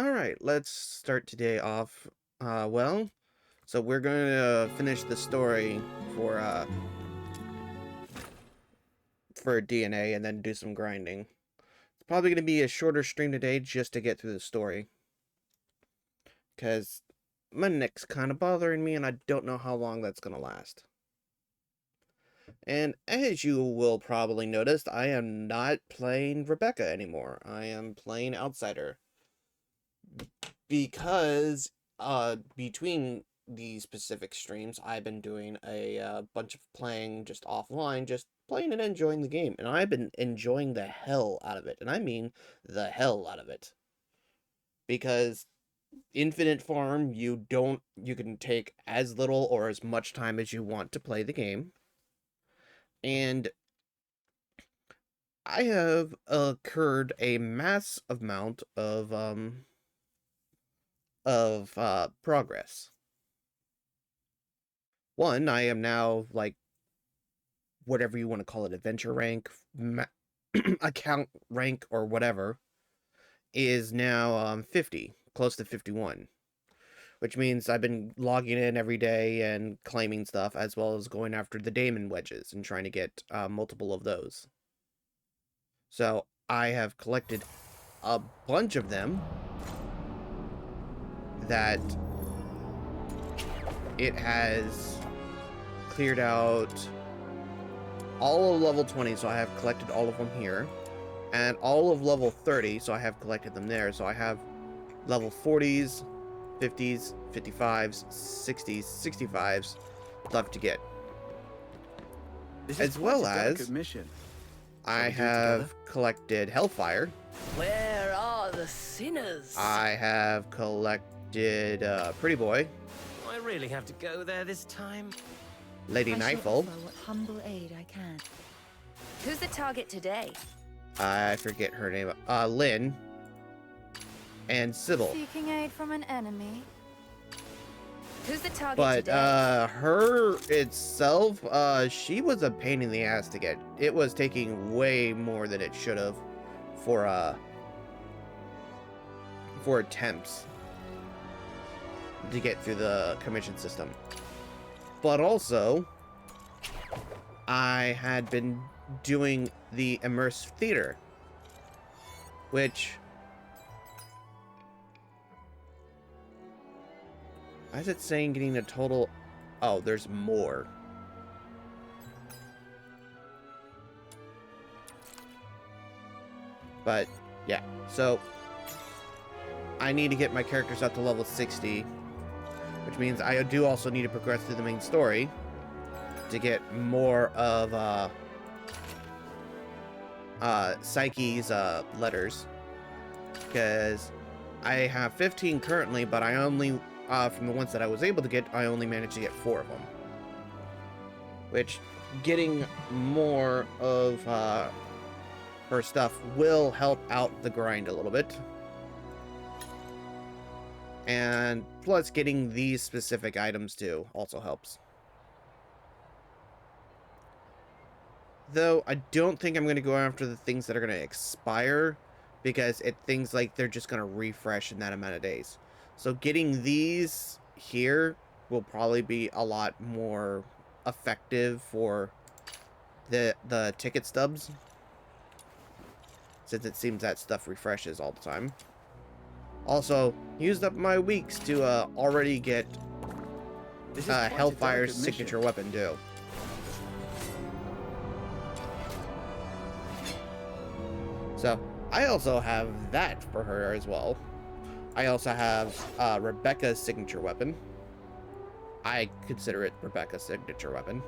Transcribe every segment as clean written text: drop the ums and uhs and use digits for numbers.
Alright, let's start today off, well, so we're going to finish the story for, uh, for DNA and then do some grinding. It's probably going to be a shorter stream today just to get through the story. Because my neck's kind of bothering me and I don't know how long that's going to last. And as you will probably notice, I am not playing Rebecca anymore. I am playing Outsider. Because between these specific streams, I've been doing a bunch of playing just offline, just playing and enjoying the game, and I've been enjoying the hell out of it, and I mean the hell out of it. Because Infinite Farm, you can take as little or as much time as you want to play the game, and I have occurred a mass amount of progress. One, I am now, like, whatever you want to call it, adventure rank, account rank, or whatever, is now 50, close to 51. Which means I've been logging in every day and claiming stuff, as well as going after the Daemon Wedges and trying to get multiple of those. So I have collected a bunch of them that it has cleared out all of level 20, so I have collected all of them here, and all of level 30, so I have collected them there. So I have level 40s, 50s, 55s, 60s, 65s left to get. As well as mission. I have collected Hellfire. Where are the sinners? I have collected Pretty Boy. I really have to go there this time. Lady Nightfall. What humble aid I can. Who's the target today? I forget her name. Lynn. And Sybil. Seeking aid from an enemy. Who's the target But today? her itself, she was a pain in the ass to get. It was taking way more than it should have for attempts to get through the commission system. But also, I had been doing the immersive theater, which, why is it saying getting a total? Oh, there's more. But yeah, so I need to get my characters up to level 60, which means I do also need to progress through the main story to get more of Psyche's letters, because I have 15 currently, but I only from the ones that I was able to get, I only managed to get 4 of them, which getting more of her stuff will help out the grind a little bit. And plus, getting these specific items too also helps. Though, I don't think I'm going to go after the things that are going to expire, because things like they're just going to refresh in that amount of days. So getting these here will probably be a lot more effective for the ticket stubs, since it seems that stuff refreshes all the time. Also, used up my weeks to already get Hellfire's signature weapon too. So, I also have that for her as well. I also have Rebecca's signature weapon. I consider it Rebecca's signature weapon.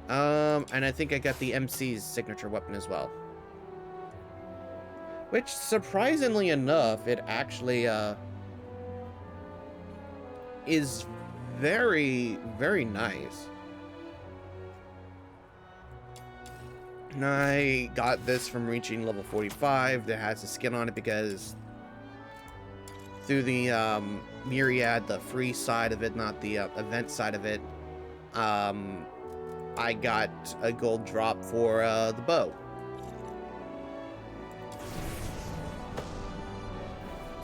And I think I got the MC's signature weapon as well. Which, surprisingly enough, it actually is very, very nice. And I got this from reaching level 45 that has a skin on it, because through the Myriad, the free side of it, not the event side of it, I got a gold drop for the bow.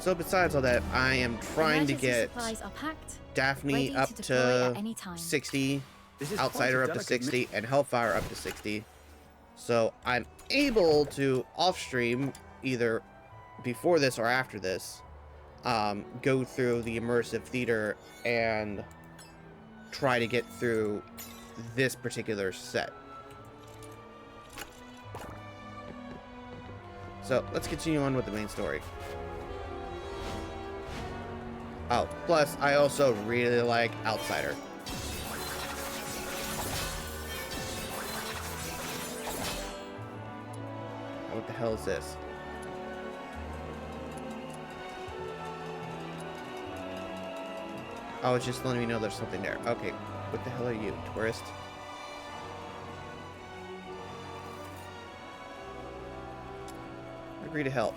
So besides all that, I am trying to Emergency get supplies are packed, Daphne ready up to deploy at any to time. 60, This is Outsider quite up a to delicate 60, and Hellfire up to 60. So I'm able to off-stream, either before this or after this, go through the immersive theater and try to get through this particular set. So let's continue on with the main story. Oh, plus I also really like Outsider. What the hell is this? Oh, it's just letting me know there's something there. Okay, what the hell are you, tourist? Agree to help.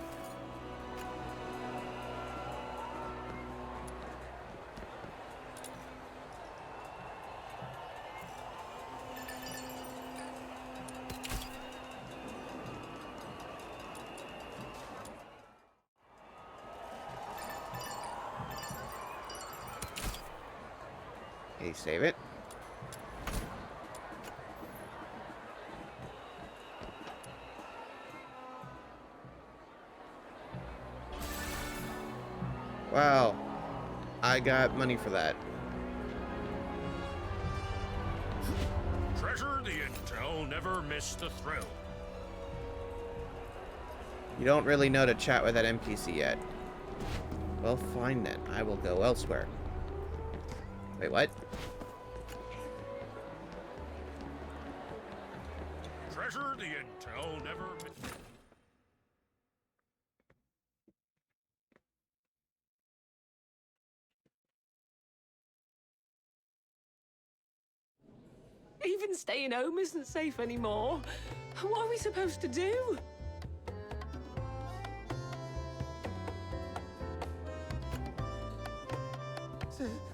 Okay, save it. Wow. I got money for that. Treasure the intel, never miss the thrill. You don't really know to chat with that NPC yet. Well, fine then. I will go elsewhere. Wait, what? Treasure the intel, never miss. Even staying home isn't safe anymore. What are we supposed to do?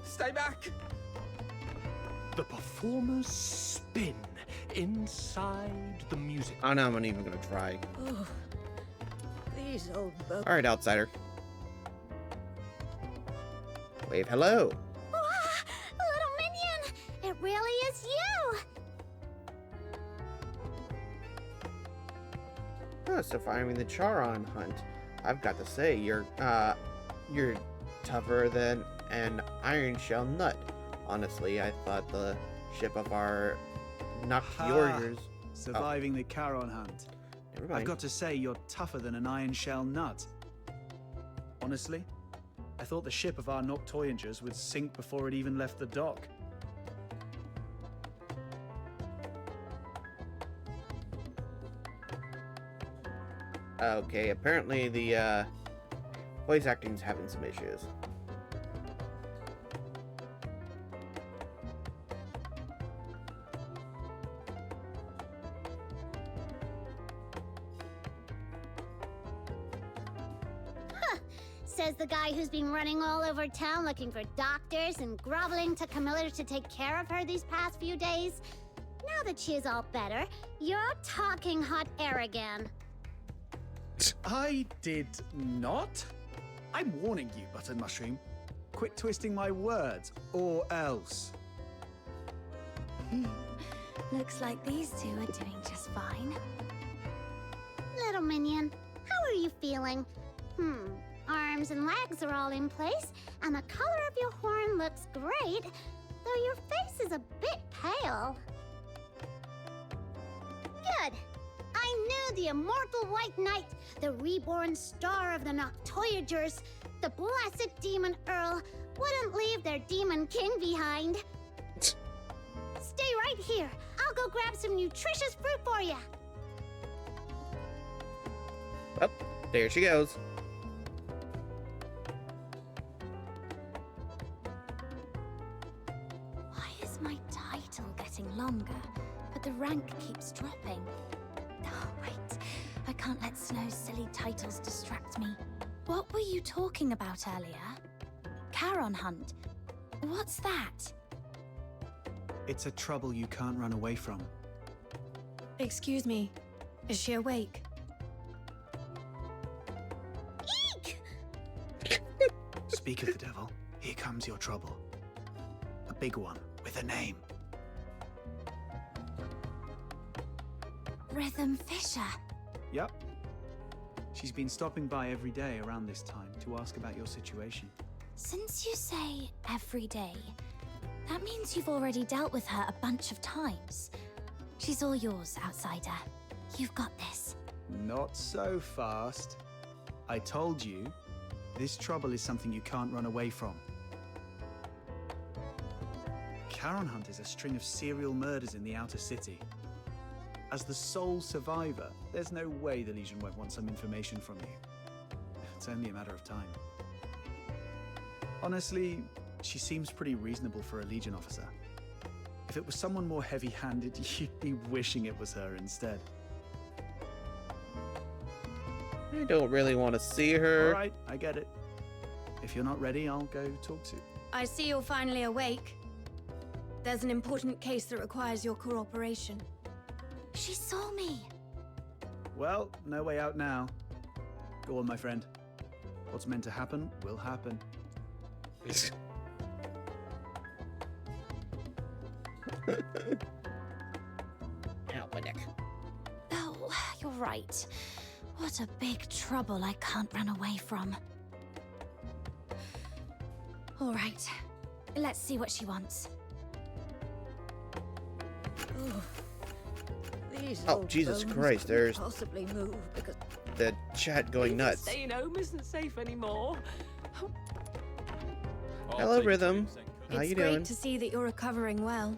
Stay back! The performers spin inside the music. Oh no, I'm not even gonna try. Oh, these old boats. Alright, Outsider. Wave hello. Little minion! It really is you! Oh, so firing the Charon hunt. I've got to say, you're tougher than an iron shell nut. Honestly, I thought the ship of our Nocturgers... Surviving the Charon hunt. Never mind. I've got to say, you're tougher than an iron shell nut. Honestly, I thought the ship of our Noctoyangers would sink before it even left the dock. Okay, apparently the voice acting's having some issues. Says the guy who's been running all over town looking for doctors and groveling to Camilla to take care of her these past few days. Now that she is all better, you're talking hot air again. I did not? I'm warning you, Button Mushroom. Quit twisting my words, or else. Looks like these two are doing just fine. Little minion, how are you feeling? Arms and legs are all in place, and the color of your horn looks great, though your face is a bit pale. Good. I knew the immortal White Knight, the reborn star of the Noctoyagers, the blessed Demon Earl, wouldn't leave their Demon King behind. Stay right here. I'll go grab some nutritious fruit for you. Oh, there she goes. Why is my title getting longer, but the rank keeps dropping? Oh, wait. I can't let Snow's silly titles distract me. What were you talking about earlier? Charon hunt. What's that? It's a trouble you can't run away from. Excuse me. Is she awake? Eek! Speak of the devil, here comes your trouble. A big one, with a name. Rhythm Fisher. Yep. She's been stopping by every day around this time to ask about your situation. Since you say every day, that means you've already dealt with her a bunch of times. She's all yours, outsider. You've got this. Not so fast. I told you, this trouble is something you can't run away from. Charon Hunt is a string of serial murders in the outer city. As the sole survivor, there's no way the Legion won't want some information from you. It's only a matter of time. Honestly, she seems pretty reasonable for a Legion officer. If it was someone more heavy-handed, you'd be wishing it was her instead. I don't really want to see her. All right, I get it. If you're not ready, I'll go talk to. I see you're finally awake. There's an important case that requires your cooperation. She saw me. Well, no way out now. Go on, my friend. What's meant to happen will happen. Ow, my neck. Oh, you're right. What a big trouble I can't run away from. All right, let's see what she wants. Oh, Jesus Christ, there's possibly move because the chat going nuts. staying home isn't safe anymore. Hello, Rhythm. How It's you great doing? to see that you're recovering well.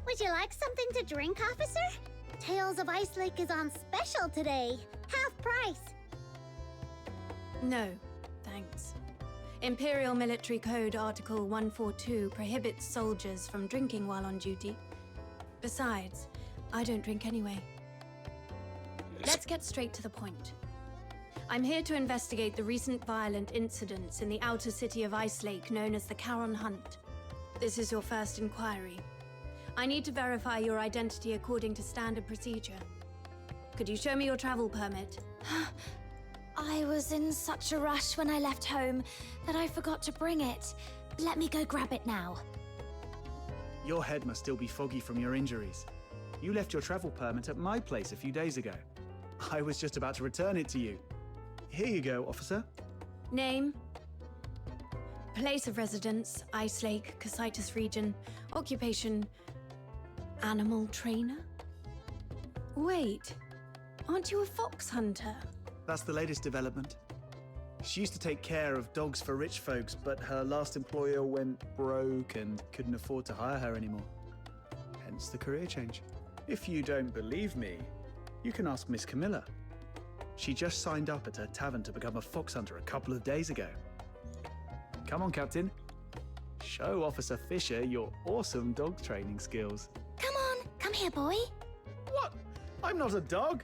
Would you like something to drink, officer? Tales of Ice Lake is on special today. Half price. No, thanks. Imperial Military Code Article 142 prohibits soldiers from drinking while on duty. Besides, I don't drink anyway. Let's get straight to the point. I'm here to investigate the recent violent incidents in the outer city of Ice Lake known as the Charon Hunt. This is your first inquiry. I need to verify your identity according to standard procedure. Could you show me your travel permit? I was in such a rush when I left home that I forgot to bring it. Let me go grab it now. Your head must still be foggy from your injuries. You left your travel permit at my place a few days ago. I was just about to return it to you. Here you go, officer. Name? Place of residence, Ice Lake, Casitas region. Occupation, animal trainer? Wait, aren't you a fox hunter? That's the latest development. She used to take care of dogs for rich folks, but her last employer went broke and couldn't afford to hire her anymore. Hence the career change. If you don't believe me, you can ask Miss Camilla. She just signed up at her tavern to become a fox hunter a couple of days ago. Come on, Captain. Show Officer Fisher your awesome dog training skills. Come here, boy. What? I'm not a dog.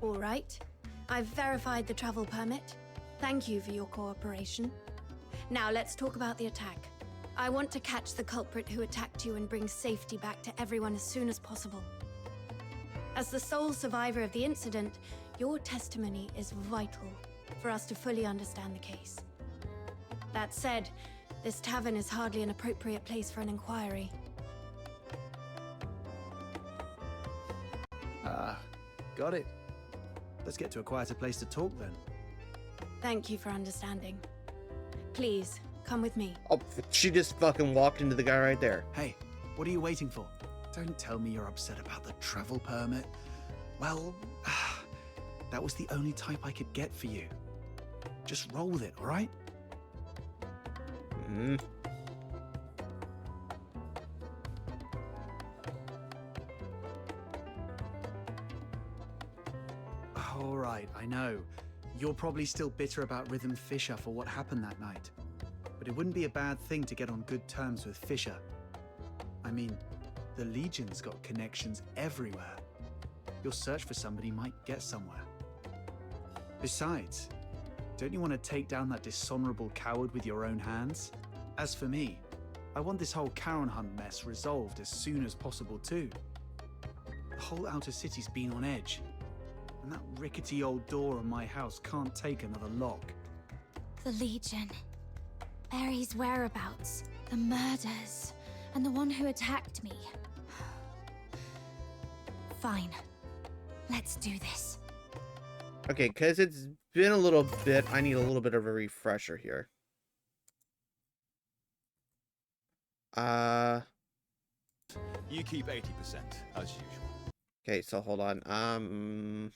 All right. I've verified the travel permit. Thank you for your cooperation. Now let's talk about the attack. I want to catch the culprit who attacked you and bring safety back to everyone as soon as possible. As the sole survivor of the incident, your testimony is vital for us to fully understand the case. That said, this tavern is hardly an appropriate place for an inquiry. Got it. Let's get to a quieter place to talk then. Thank you for understanding. Please, come with me. Oh, she just fucking walked into the guy right there. Hey, what are you waiting for? Don't tell me you're upset about the travel permit. Well, that was the only type I could get for you. Just roll with it, all right? Hmm. All right, I know. You're probably still bitter about Rhythm Fisher for what happened that night. But it wouldn't be a bad thing to get on good terms with Fisher. I mean, the Legion's got connections everywhere. Your search for somebody might get somewhere. Besides, don't you want to take down that dishonorable coward with your own hands? As for me, I want this whole Charon Hunt mess resolved as soon as possible too. The whole outer city's been on edge. And that rickety old door on my house can't take another lock. The Legion. Barry's whereabouts. The murders. And the one who attacked me. Fine. Let's do this. Okay, because it's been a little bit, I need a little bit of a refresher here. You keep 80%, as usual. Okay, so hold on.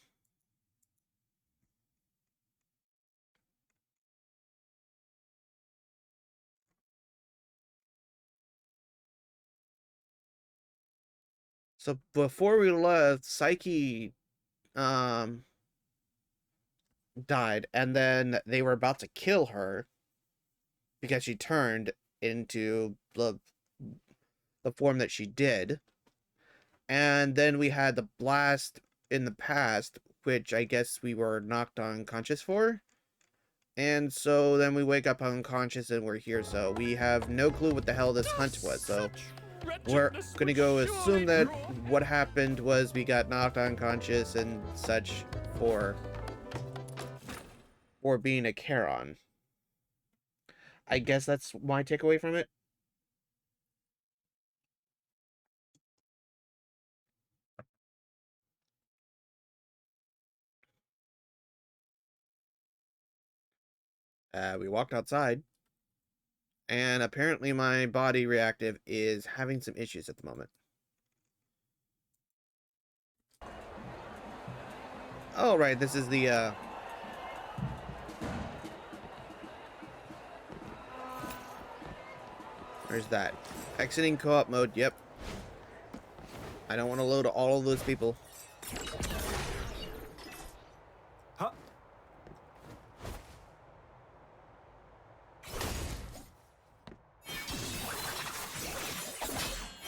So before we left, Psyche, died, and then they were about to kill her because she turned into the form that she did. And then we had the blast in the past, which I guess we were knocked unconscious for. And so then we wake up unconscious and we're here, so we have no clue what the hell this hunt was. So we're gonna go assume that what happened was we got knocked unconscious and such for being a Charon. I guess that's my takeaway from it. We walked outside, and apparently my body reactive is having some issues at the moment. Oh, right, this is the, Where's that? Exiting co-op mode, yep. I don't want to load all of those people. Huh?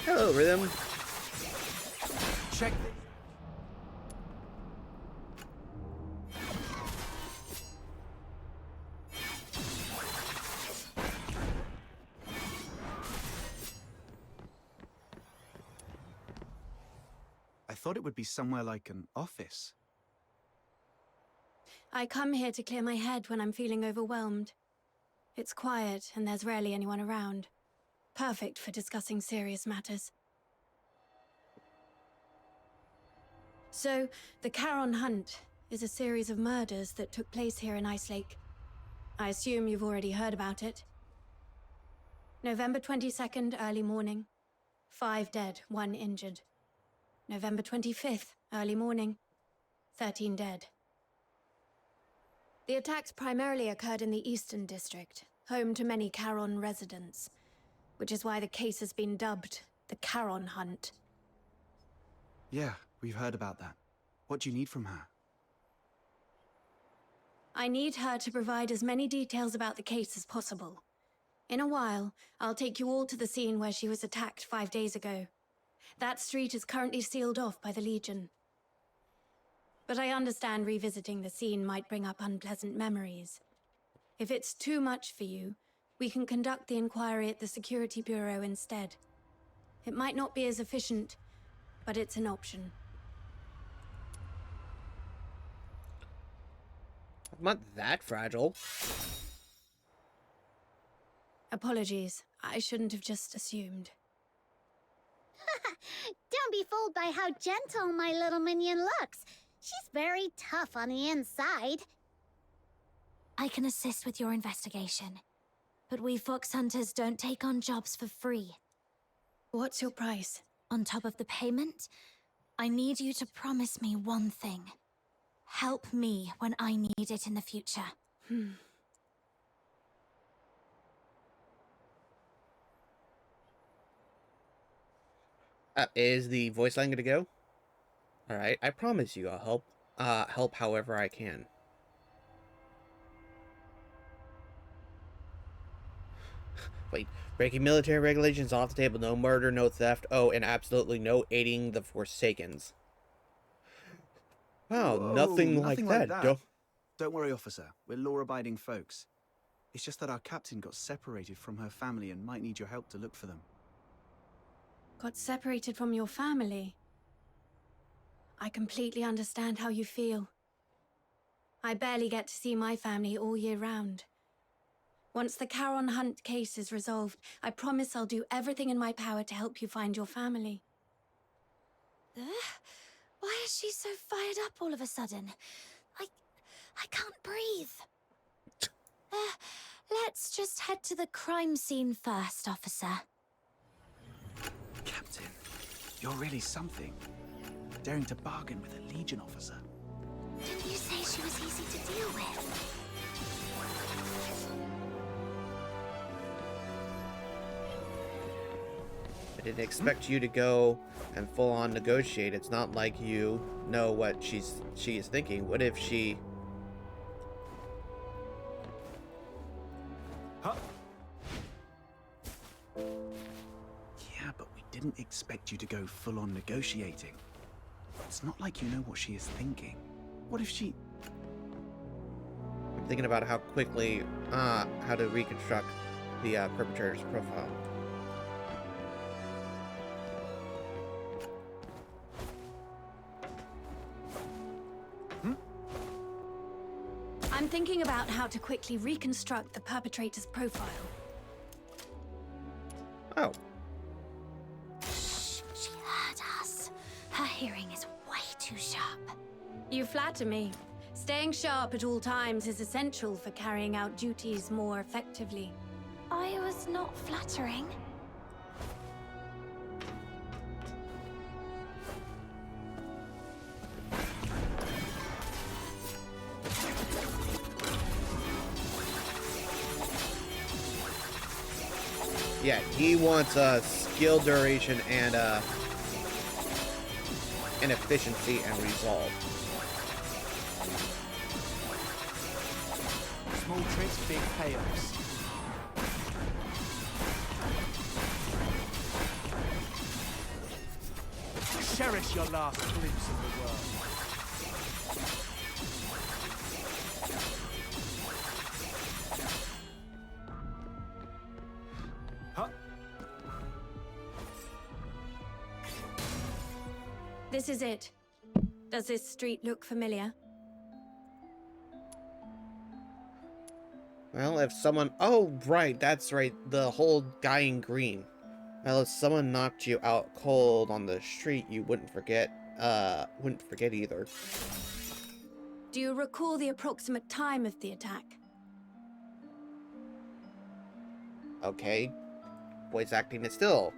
Hello, Rhythm. Check this. I thought it would be somewhere like an office. I come here to clear my head when I'm feeling overwhelmed. It's quiet and there's rarely anyone around. Perfect for discussing serious matters. So, the Charon Hunt is a series of murders that took place here in Ice Lake. I assume you've already heard about it. November 22nd, early morning. 5 dead, 1 injured. November 25th, early morning. 13 dead. The attacks primarily occurred in the Eastern District, home to many Charon residents, which is why the case has been dubbed the Charon Hunt. Yeah, we've heard about that. What do you need from her? I need her to provide as many details about the case as possible. In a while, I'll take you all to the scene where she was attacked 5 days ago. That street is currently sealed off by the Legion. But I understand revisiting the scene might bring up unpleasant memories. If it's too much for you, we can conduct the inquiry at the Security Bureau instead. It might not be as efficient, but it's an option. I'm not that fragile. Apologies, I shouldn't have just assumed. Don't be fooled by how gentle my little minion looks. She's very tough on the inside. I can assist with your investigation. But we fox hunters don't take on jobs for free. What's your price? On top of the payment, I need you to promise me one thing. Help me when I need it in the future. Is the voice line gonna go? Alright, I promise you I'll help however I can. Wait, breaking military regulations off the table, no murder, no theft, oh, and absolutely no aiding the Forsakens. Wow, Whoa, nothing like that. Don't worry, officer. We're law-abiding folks. It's just that our captain got separated from her family and might need your help to look for them. Got separated from your family? I completely understand how you feel. I barely get to see my family all year round. Once the Charon Hunt case is resolved, I promise I'll do everything in my power to help you find your family. Why is she so fired up all of a sudden? I can't breathe. Let's just head to the crime scene first, officer. Captain, you're really something. Daring to bargain with a Legion officer. Didn't you say she was easy to deal with? I didn't expect you to go and full on negotiate. It's not like you know what she is thinking. What if she... Huh? Yeah, but we didn't expect you to go full on negotiating. It's not like you know what she is thinking. What if she... I'm thinking about how quickly, how to reconstruct the perpetrator's profile. I'm thinking about how to quickly reconstruct the perpetrator's profile. Oh. Shh, she heard us. Her hearing is way too sharp. You flatter me. Staying sharp at all times is essential for carrying out duties more effectively. I was not flattering. Yeah, he wants skill duration and efficiency and resolve. Small tricks, big payoffs. Cherish your last glimpse of the world. Huh? This is it. Does this street look familiar? Well, if someone... Oh, right, that's right. The whole guy in green. Well, if someone knocked you out cold on the street, you wouldn't forget either. Do you recall the approximate time of the attack? Okay. Voice acting is still...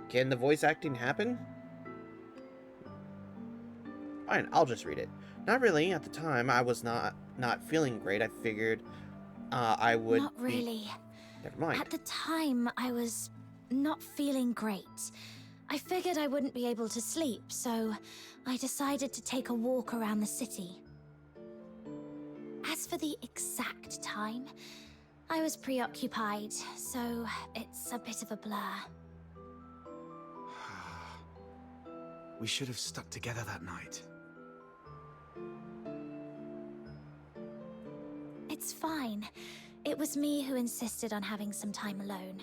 Can the voice acting happen? Fine, I'll just read it. Not really. At the time, I was not feeling great. I figured I would Not really. Never mind. At the time, I was not feeling great. I figured I wouldn't be able to sleep, so I decided to take a walk around the city. As for the exact time, I was preoccupied, so it's a bit of a blur. We should have stuck together that night. It's fine. It was me who insisted on having some time alone.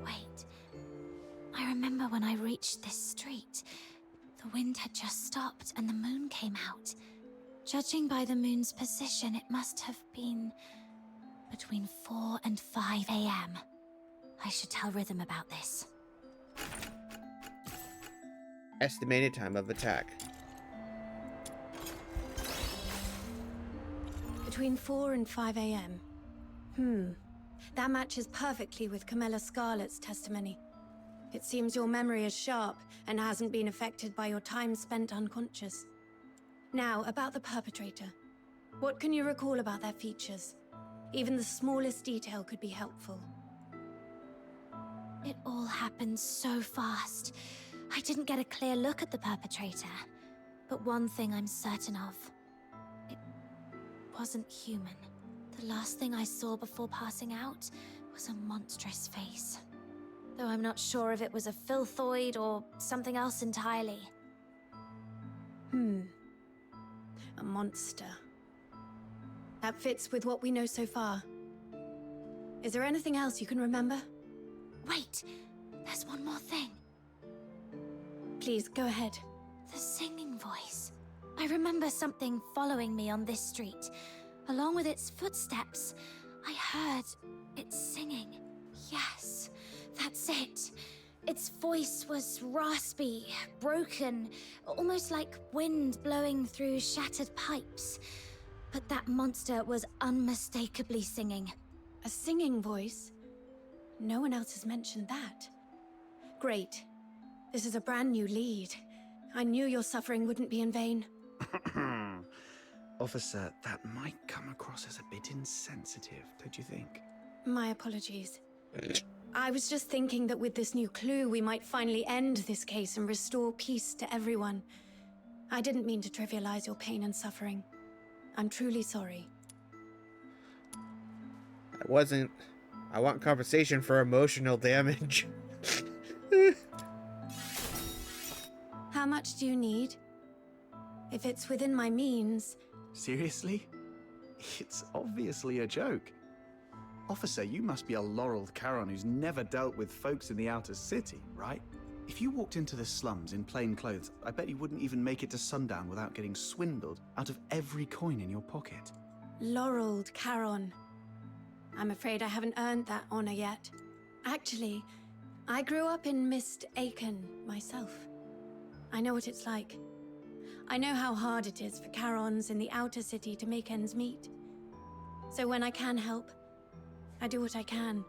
Wait. I remember when I reached this street. The wind had just stopped and the moon came out. Judging by the moon's position, it must have been between 4 and 5 a.m. I should tell Rhythm about this. Estimated time of attack. Between 4 and 5 a.m. That matches perfectly with Camilla Scarlet's testimony. It seems your memory is sharp and hasn't been affected by your time spent unconscious. Now, about the perpetrator. What can you recall about their features? Even the smallest detail could be helpful. It all happened so fast. I didn't get a clear look at the perpetrator. But one thing I'm certain of. It wasn't human. The last thing I saw before passing out was a monstrous face. though I'm not sure if it was a filthoid or something else entirely. A monster. That fits with what we know so far. Is there anything else you can remember? Wait, there's one more thing. Please, go ahead. The singing voice. I remember something following me on this street. Along with its footsteps, I heard it singing. Yes, that's it. Its voice was raspy, broken, almost like wind blowing through shattered pipes. But that monster was unmistakably singing. A singing voice? No one else has mentioned that. Great. This is a brand new lead. I knew your suffering wouldn't be in vain. Officer, that might come across as a bit insensitive, don't you think? My apologies. I was just thinking that with this new clue, we might finally end this case and restore peace to everyone. I didn't mean to trivialize your pain and suffering. I'm truly sorry. I want compensation for emotional damage. How much do you need? If it's within my means... Seriously? It's obviously a joke. Officer, you must be a laureled Charon who's never dealt with folks in the outer city, right? If you walked into the slums in plain clothes, I bet you wouldn't even make it to sundown without getting swindled out of every coin in your pocket. Laureled Charon. I'm afraid I haven't earned that honor yet. Actually, I grew up in Mist Aiken myself. I know what it's like. I know how hard it is for Charons in the outer city to make ends meet. So when I can help, I do what I can.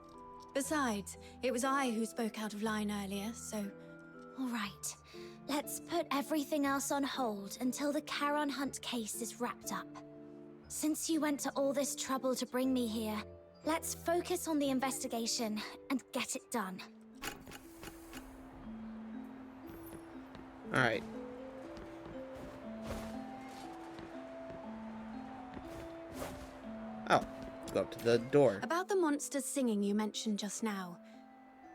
Besides, it was I who spoke out of line earlier, so... All right, let's put everything else on hold until the Charon Hunt case is wrapped up. Since you went to all this trouble to bring me here, let's focus on the investigation and get it done. Alright. Oh, go up to the door. About the monster singing you mentioned just now,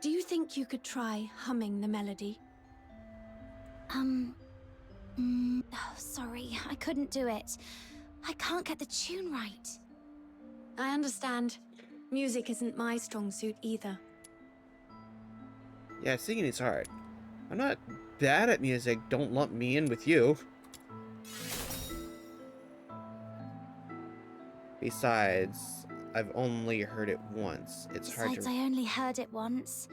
do you think you could try humming the melody? Oh, sorry, I couldn't do it. I can't get the tune right. I understand. Music isn't my strong suit either. Yeah, singing is hard. I'm not bad at music. Don't lump me in with you. Besides, I've only heard it once. It's hard Besides, to... I only heard it once.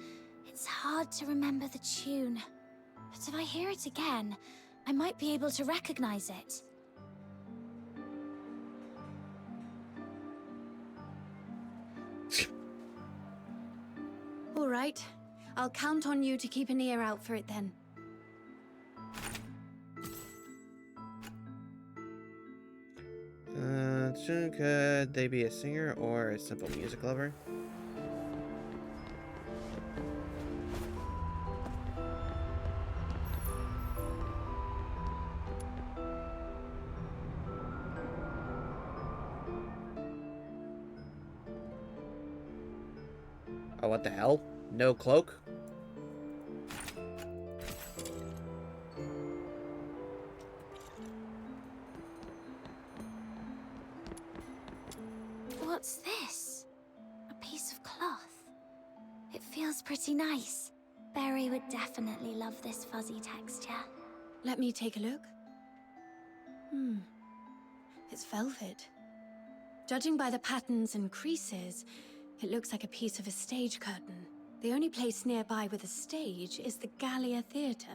It's hard to remember the tune. But if I hear it again, I might be able to recognize it. All right. I'll count on you to keep an ear out for it then. Could they be a singer or a simple music lover? Oh, what the hell? No cloak? What's this? A piece of cloth. It feels pretty nice. Barry would definitely love this fuzzy texture. Let me take a look. It's velvet. Judging by the patterns and creases, it looks like a piece of a stage curtain. The only place nearby with a stage is the Gallia Theatre.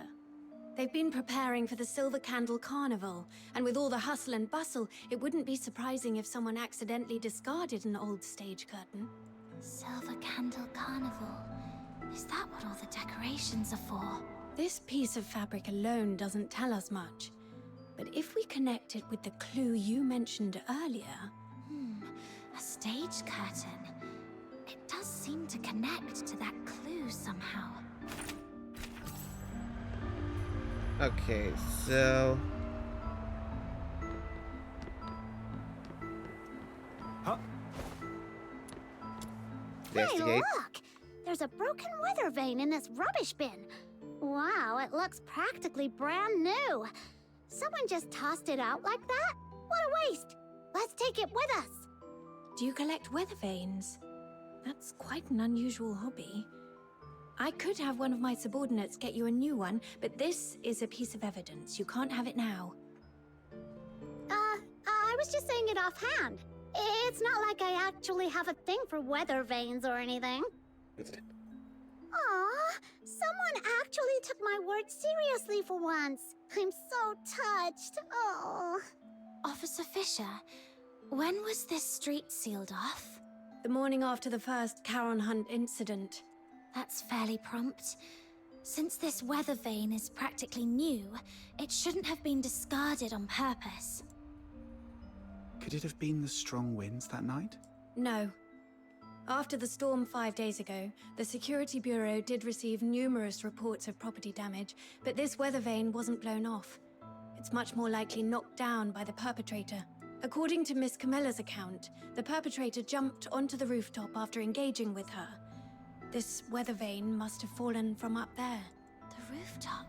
They've been preparing for the Silver Candle Carnival, and with all the hustle and bustle, it wouldn't be surprising if someone accidentally discarded an old stage curtain. Silver Candle Carnival. Is that what all the decorations are for? This piece of fabric alone doesn't tell us much, but if we connect it with the clue you mentioned earlier... A stage curtain. It does seem to connect to that clue somehow. Okay, so... Huh? Hey, Investigate. look! There's a broken weather vane in this rubbish bin. Wow, it looks practically brand new. Someone just tossed it out like that? What a waste! Let's take it with us. Do you collect weather vanes? That's quite an unusual hobby. I could have one of my subordinates get you a new one, but this is a piece of evidence. You can't have it now. I was just saying it offhand. It's not like I actually have a thing for weather vanes or anything. Aw, someone actually took my words seriously for once. I'm so touched. Oh. Officer Fisher, when was this street sealed off? The morning after the first Charon Hunt incident. That's fairly prompt. Since this weather vane is practically new, it shouldn't have been discarded on purpose. Could it have been the strong winds that night? No. After the storm 5 days ago, the Security Bureau did receive numerous reports of property damage, but this weather vane wasn't blown off. It's much more likely knocked down by the perpetrator. According to Miss Camilla's account, the perpetrator jumped onto the rooftop after engaging with her. This weather vane must have fallen from up there. The rooftop.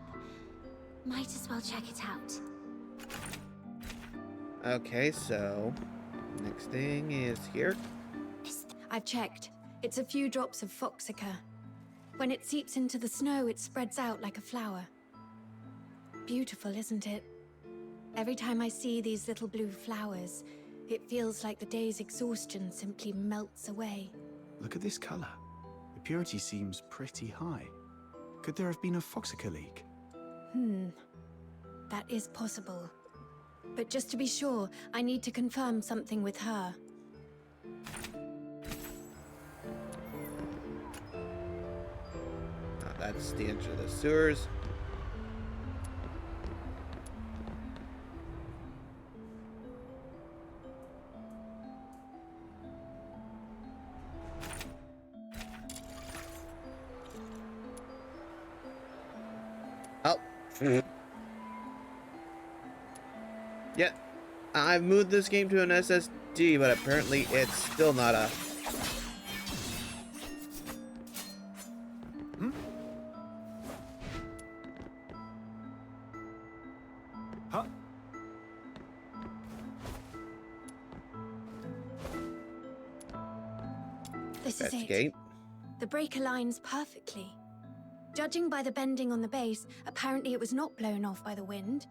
Might as well check it out. Okay, so next thing is here. I've checked. It's a few drops of foxica. When it seeps into the snow, it spreads out like a flower. Beautiful, isn't it? Every time I see these little blue flowers, it feels like the day's exhaustion simply melts away. Look at this color. The purity seems pretty high. Could there have been a foxica leak? That is possible. But just to be sure, I need to confirm something with her. That's the entrance to the sewers. Oh. Yeah, I've moved this game to an SSD, but apparently it's still not a... Huh? This is it. Investigate. The break aligns perfectly. Judging by the bending on the base, apparently it was not blown off by the wind.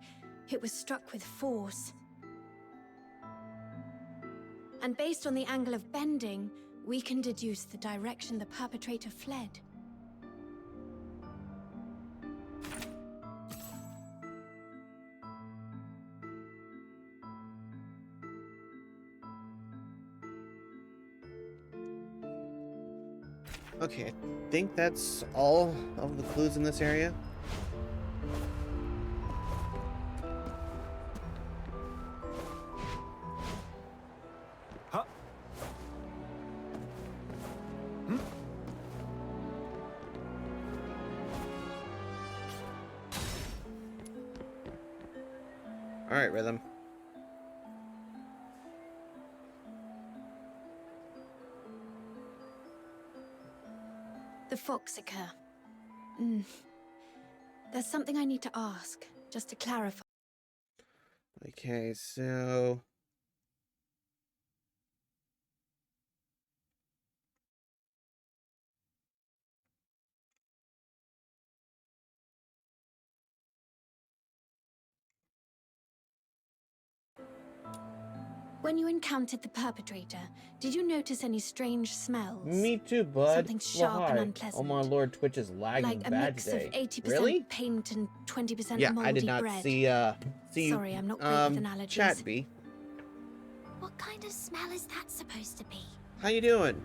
It was struck with force. And based on the angle of bending, we can deduce the direction the perpetrator fled. Okay, I think that's all of the clues in this area. Huh? All right, Rhythm. The foxica. There's something I need to ask, just to clarify. Okay, so... When you encountered the perpetrator, did you notice any strange smells? Me too, bud. Something sharp and Why? unpleasant. Oh my lord, Twitch is lagging Like a bad mix today. of 80% Really? paint and 20% Yeah, moldy I did not bread. see you. Sorry, I'm not great with analogies. Chat B. What kind of smell is that supposed to be? How you doing?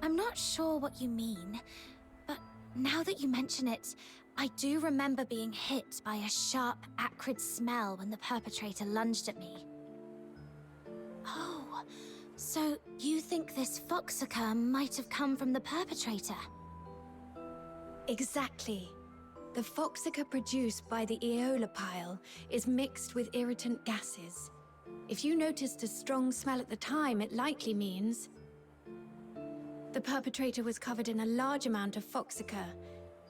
I'm not sure what you mean, but now that you mention it, I do remember being hit by a sharp, acrid smell when the perpetrator lunged at me. Oh, so you think this foxica might have come from the perpetrator? Exactly. The foxica produced by the Aeola pile is mixed with irritant gases. If you noticed a strong smell at the time, it likely means... The the perpetrator was covered in a large amount of foxica,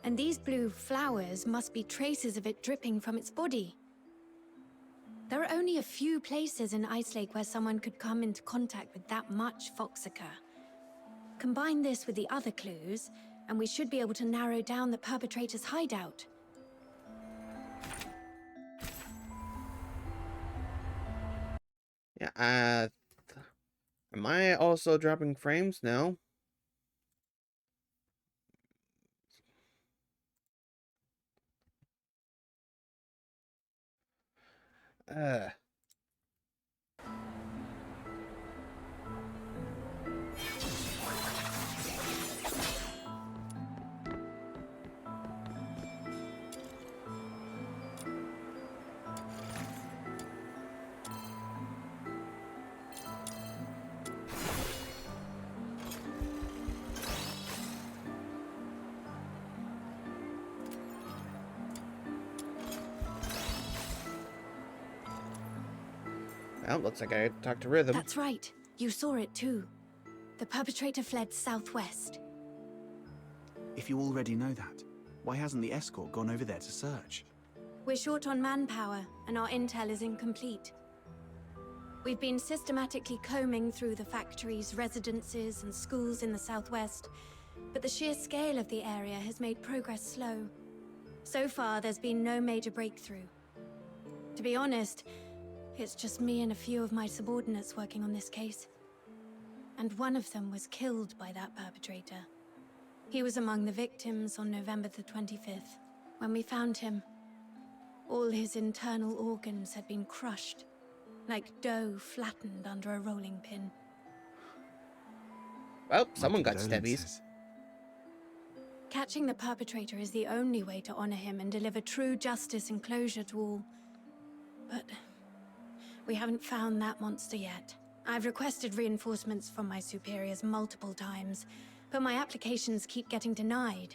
and these blue flowers must be traces of it dripping from its body. There are only a few places in Ice Lake where someone could come into contact with that much foxica. Combine this with the other clues, and we should be able to narrow down the perpetrator's hideout. Yeah, am I also dropping frames? No. Uh. Well, looks like I talked to Rhythm. That's right. You saw it too. The perpetrator fled southwest. If you already know that, why hasn't the escort gone over there to search? We're short on manpower, and our intel is incomplete. We've been systematically combing through the factories, residences, and schools in the southwest, but the sheer scale of the area has made progress slow. So far, there's been no major breakthrough. To be honest, it's just me and a few of my subordinates working on this case. And one of them was killed by that perpetrator. He was among the victims on November the 25th, when we found him. All his internal organs had been crushed, like dough flattened under a rolling pin. Well, someone got Condolences. stabbies. Catching the perpetrator is the only way to honor him and deliver true justice and closure to all. But we haven't found that monster yet. I've requested reinforcements from my superiors multiple times, but my applications keep getting denied.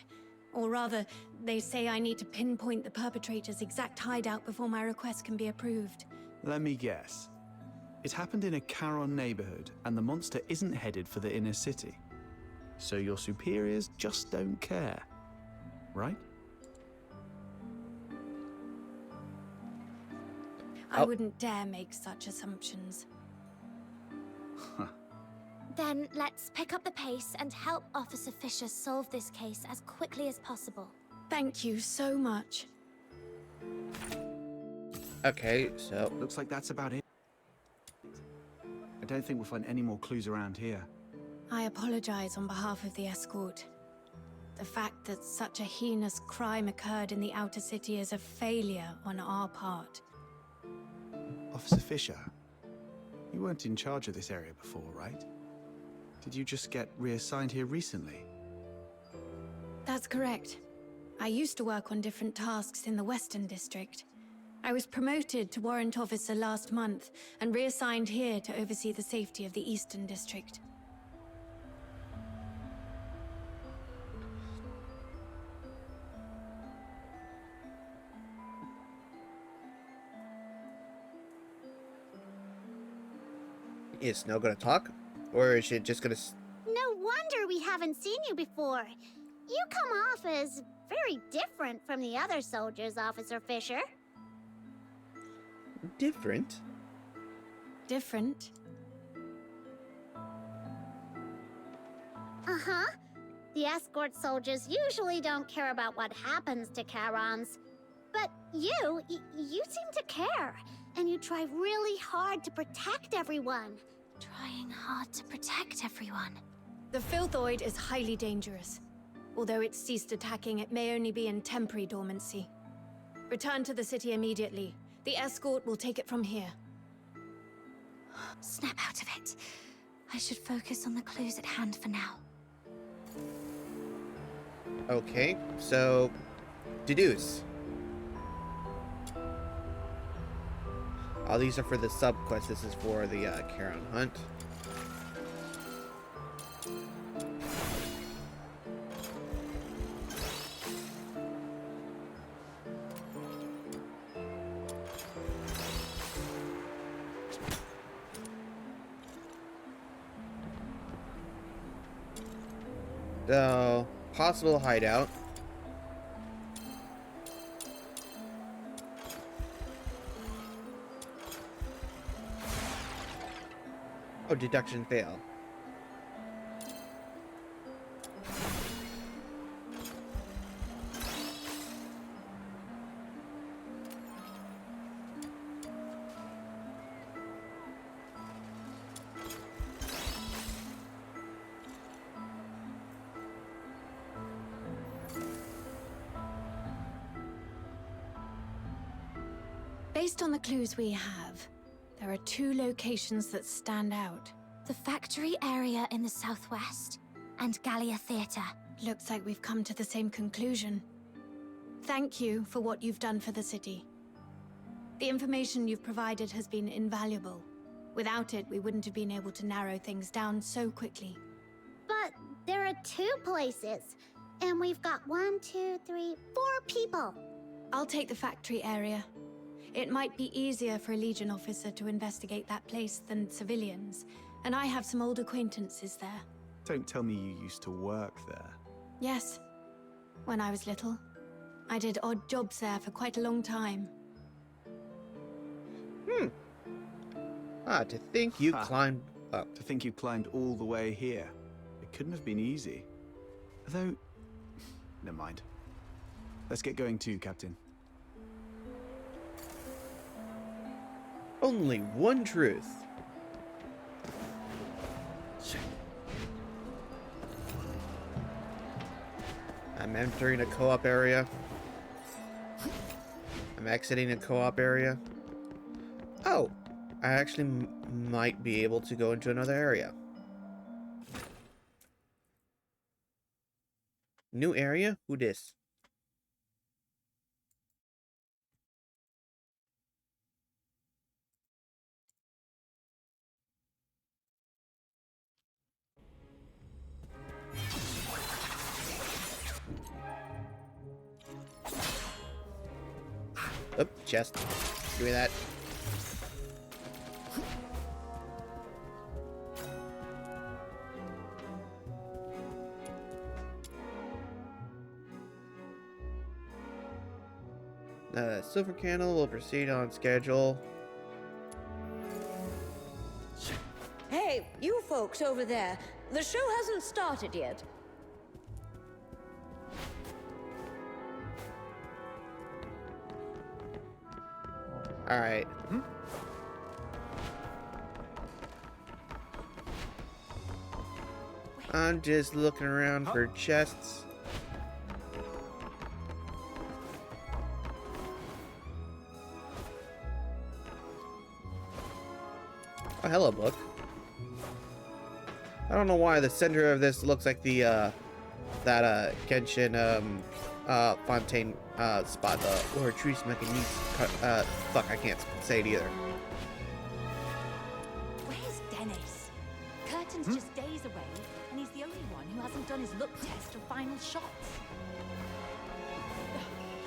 Or rather, they say I need to pinpoint the perpetrator's exact hideout before my request can be approved. Let me guess. It happened in a Charon neighborhood, and the monster isn't headed for the inner city. So your superiors just don't care, right? I Oh. wouldn't dare make such assumptions. Then let's pick up the pace and help Officer Fisher solve this case as quickly as possible. Thank you so much. Okay, so Looks like that's about it. I don't think we'll find any more clues around here. I apologize on behalf of the escort. The fact that such a heinous crime occurred in the outer city is a failure on our part. Officer Fisher, you weren't in charge of this area before, right? Did you just get reassigned here recently? That's correct. I used to work on different tasks in the Western District. I was promoted to warrant officer last month and reassigned here to oversee the safety of the Eastern District. is Snow gonna talk? Or is she just gonna... No wonder we haven't seen you before. You come off as very different from the other soldiers, Officer Fisher. Different? Different? Uh-huh. The escort soldiers usually don't care about what happens to Charons. But you seem to care. And you try really hard to protect everyone. Trying hard to protect everyone. The Filthoid is highly dangerous. Although it's ceased attacking, it may only be in temporary dormancy. Return to the city immediately. The escort will take it from here. Snap out of it. I should focus on the clues at hand for now. Okay, so... deduce. All these are for the sub-quest. This is for the Charon hunt. So, possible hideout. Oh, deduction fail. Based on the clues we have, there are 2 locations that stand out. The factory area in the southwest and Gallia Theatre. Looks like we've come to the same conclusion. Thank you for what you've done for the city. The information you've provided has been invaluable. Without it, we wouldn't have been able to narrow things down so quickly. But there are 2 places, and we've got 1, 2, 3, 4 people. I'll take the factory area. It might be easier for a Legion officer to investigate that place than civilians, and I have some old acquaintances there. Don't tell me you used to work there. Yes, when I was little. I did odd jobs there for quite a long time. To think you climbed up. To think you climbed all the way here. It couldn't have been easy. Though, never mind. Let's get going too, Captain. Only one truth. I'm entering a co-op area. I'm exiting a co-op area. Oh, I actually might be able to go into another area. New area? Who dis? Oh, chest. Give me that. Silver candle will proceed on schedule. Hey, you folks over there. The show hasn't started yet. Alright. I'm just looking around for chests. Oh, hello, book. I don't know why the center of this looks like the, Genshin, Fontaine, spot, or Trees Mechanisme, fuck, I can't say it either. Where's Dennis? Curtain's just days away, and he's the only one who hasn't done his look test or final shots.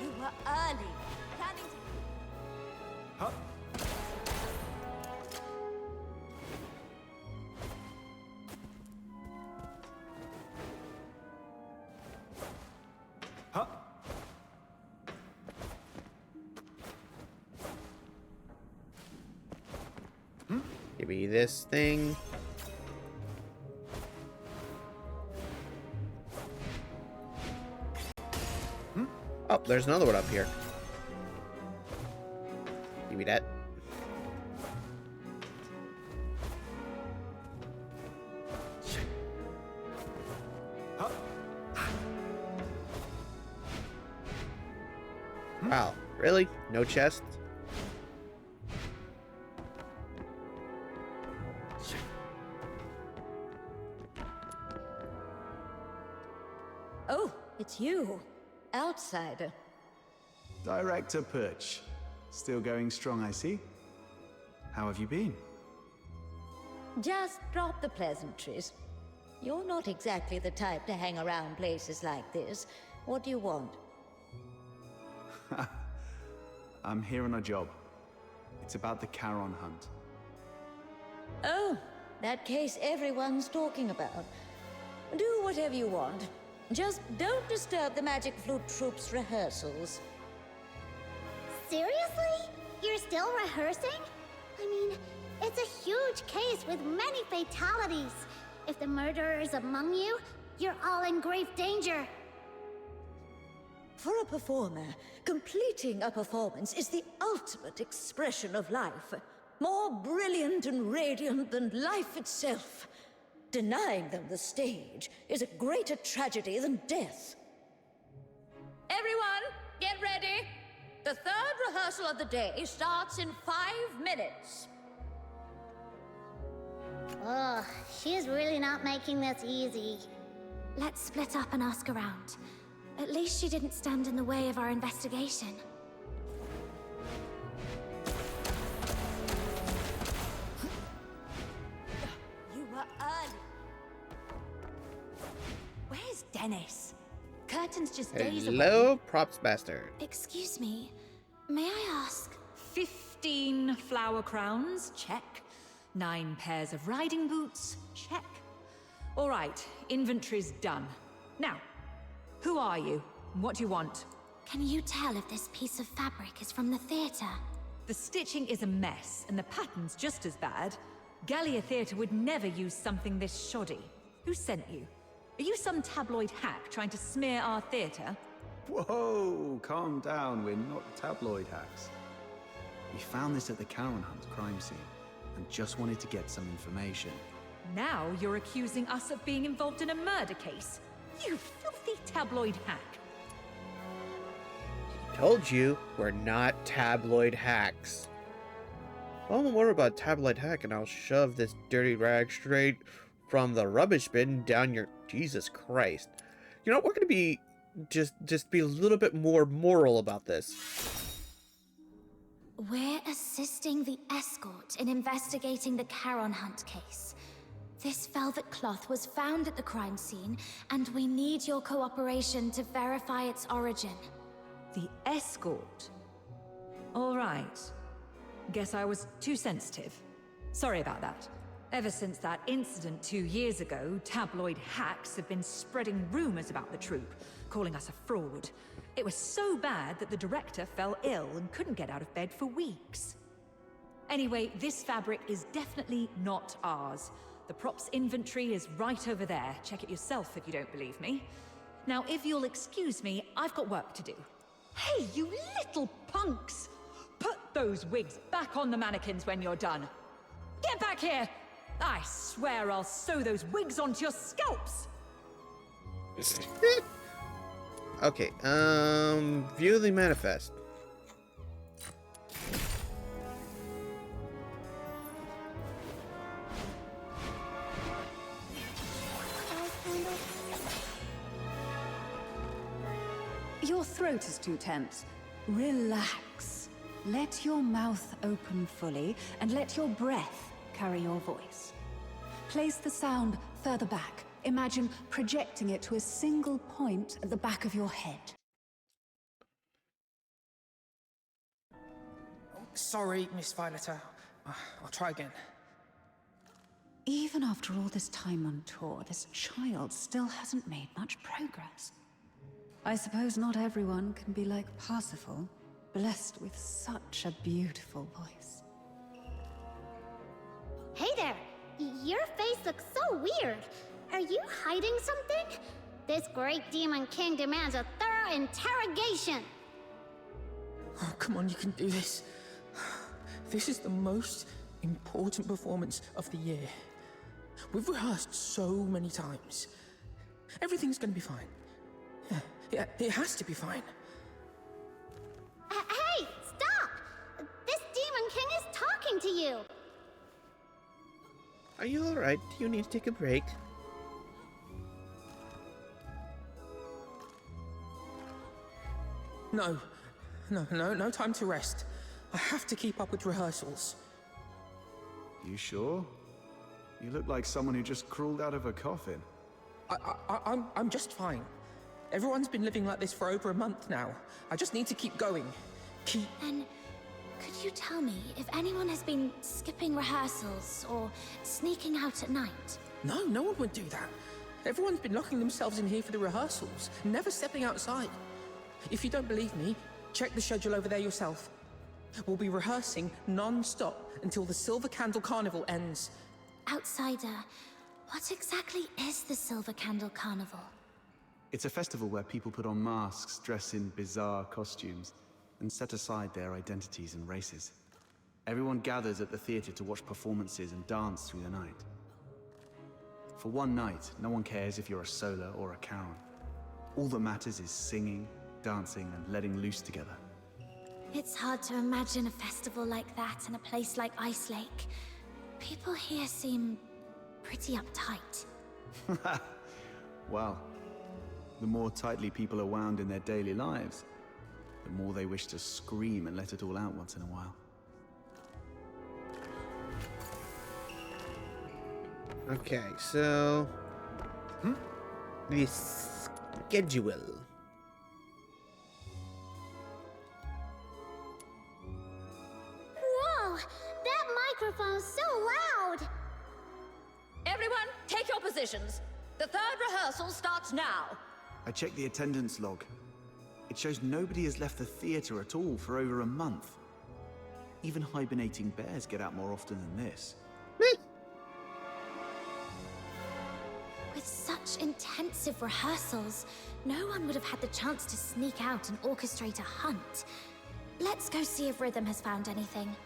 You were early. Planning to... Huh? Huh? Give me this thing. Oh, there's another one up here. Give me that. Wow, really? No chest? Oh, it's you. Outsider. Director Perch. Still going strong, I see. How have you been? Just drop the pleasantries. You're not exactly the type to hang around places like this. What do you want? I'm here on a job. It's about the Charon hunt. Oh, that case everyone's talking about. Do whatever you want. Just don't disturb the Magic Flute Troop's rehearsals. Seriously? You're still rehearsing? I mean, it's a huge case with many fatalities. If the murderer is among you, you're all in grave danger. For a performer, completing a performance is the ultimate expression of life. More brilliant and radiant than life itself. Denying them the stage is a greater tragedy than death. Everyone, get ready! The third rehearsal of the day starts in 5 minutes. Ugh, she's really not making this easy. Let's split up and ask around. At least she didn't stand in the way of our investigation. You were early. Where's Dennis? Curtain's just days away. Hello, props bastard. Excuse me, may I ask? 15 flower crowns, check. 9 pairs of riding boots, check. All right, inventory's done. Now, who are you? What do you want? Can you tell if this piece of fabric is from the theater? The stitching is a mess, and the pattern's just as bad. Gallia Theatre would never use something this shoddy. Who sent you? Are you some tabloid hack trying to smear our theatre? Whoa, calm down, we're not tabloid hacks. We found this at the Karen Hunt crime scene, and just wanted to get some information. Now you're accusing us of being involved in a murder case. You filthy tabloid hack. Told you, we're not tabloid hacks. Tell me more about tabloid hack and I'll shove this dirty rag straight from the rubbish bin down your... Jesus Christ. You know, we're gonna be... Just be a little bit more moral about this. We're assisting the escort in investigating the Caron Hunt case. This velvet cloth was found at the crime scene, and we need your cooperation to verify its origin. The escort? All right. Guess I was too sensitive. Sorry about that. Ever since that incident 2 years ago, tabloid hacks have been spreading rumors about the troupe, calling us a fraud. It was so bad that the director fell ill and couldn't get out of bed for weeks. Anyway, this fabric is definitely not ours. The props inventory is right over there. Check it yourself if you don't believe me. Now, if you'll excuse me, I've got work to do. Hey, you little punks! Put those wigs back on the mannequins when you're done. Get back here! I swear I'll sew those wigs onto your scalps! Okay, view the manifest. Your throat is too tense. Relax. Let your mouth open fully and let your breath carry your voice. Place the sound further back. Imagine projecting it to a single point at the back of your head. Sorry, Miss Violeta. I'll try again. Even after all this time on tour, this child still hasn't made much progress. I suppose not everyone can be like Parsifal, blessed with such a beautiful voice. Hey there! Your face looks so weird. Are you hiding something? This great demon king demands a thorough interrogation. Oh, come on, you can do this. This is the most important performance of the year. We've rehearsed so many times. Everything's gonna be fine. Yeah, it has to be fine. Hey, stop! This demon king is talking to you. Are you alright? Do you need to take a break? No time to rest. I have to keep up with rehearsals. You sure? You look like someone who just crawled out of a coffin. I'm just fine. Everyone's been living like this for over a month now. I just need to keep going. And could you tell me if anyone has been skipping rehearsals or sneaking out at night? No one would do that. Everyone's been locking themselves in here for the rehearsals, never stepping outside. If you don't believe me, check the schedule over there yourself. We'll be rehearsing non-stop until the Silver Candle Carnival ends. Outsider, what exactly is the Silver Candle Carnival? It's a festival where people put on masks, dress in bizarre costumes, and set aside their identities and races. Everyone gathers at the theater to watch performances and dance through the night. For one night, no one cares if you're a Solar or a Charon. All that matters is singing, dancing, and letting loose together. It's hard to imagine a festival like that in a place like Ice Lake. People here seem pretty uptight. Well, the more tightly people are wound in their daily lives, the more they wish to scream and let it all out once in a while. Okay, so the schedule. Whoa! That microphone's so loud! Everyone, take your positions. The third rehearsal starts now. I checked the attendance log. It shows nobody has left the theater at all for over a month. Even hibernating bears get out more often than this. With such intensive rehearsals, no one would have had the chance to sneak out and orchestrate a hunt. Let's go see if Rhythm has found anything.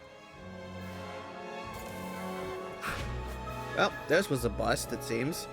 Well, this was a bust, it seems.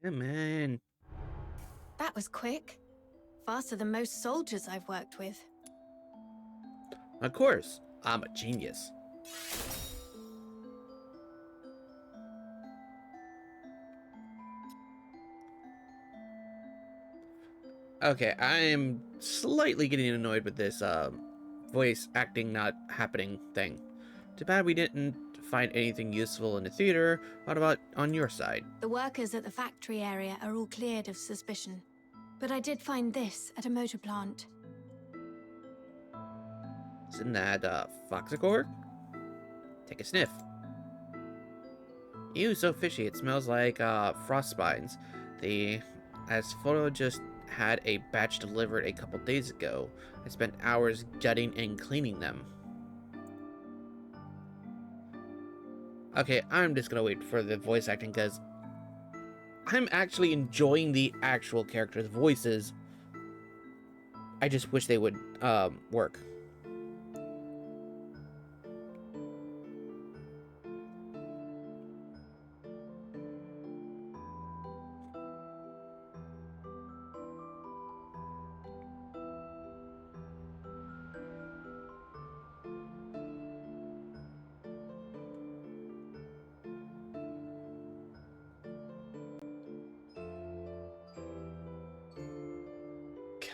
Come on. That was quick. Faster than most soldiers I've worked with. Of course, I'm a genius. Okay, I am slightly getting annoyed with this voice acting not happening thing. Too bad we didn't find anything useful in the theater. What about on your side? The workers at the factory area are all cleared of suspicion. But I did find this at a motor plant. Isn't that Foxacor? Take a sniff. Ew, so fishy. It smells like frost spines. As photo just had a batch delivered a couple days ago. I spent hours gutting and cleaning them. Okay, I'm just gonna wait for the voice acting because I'm actually enjoying the actual characters' voices. I just wish they would work.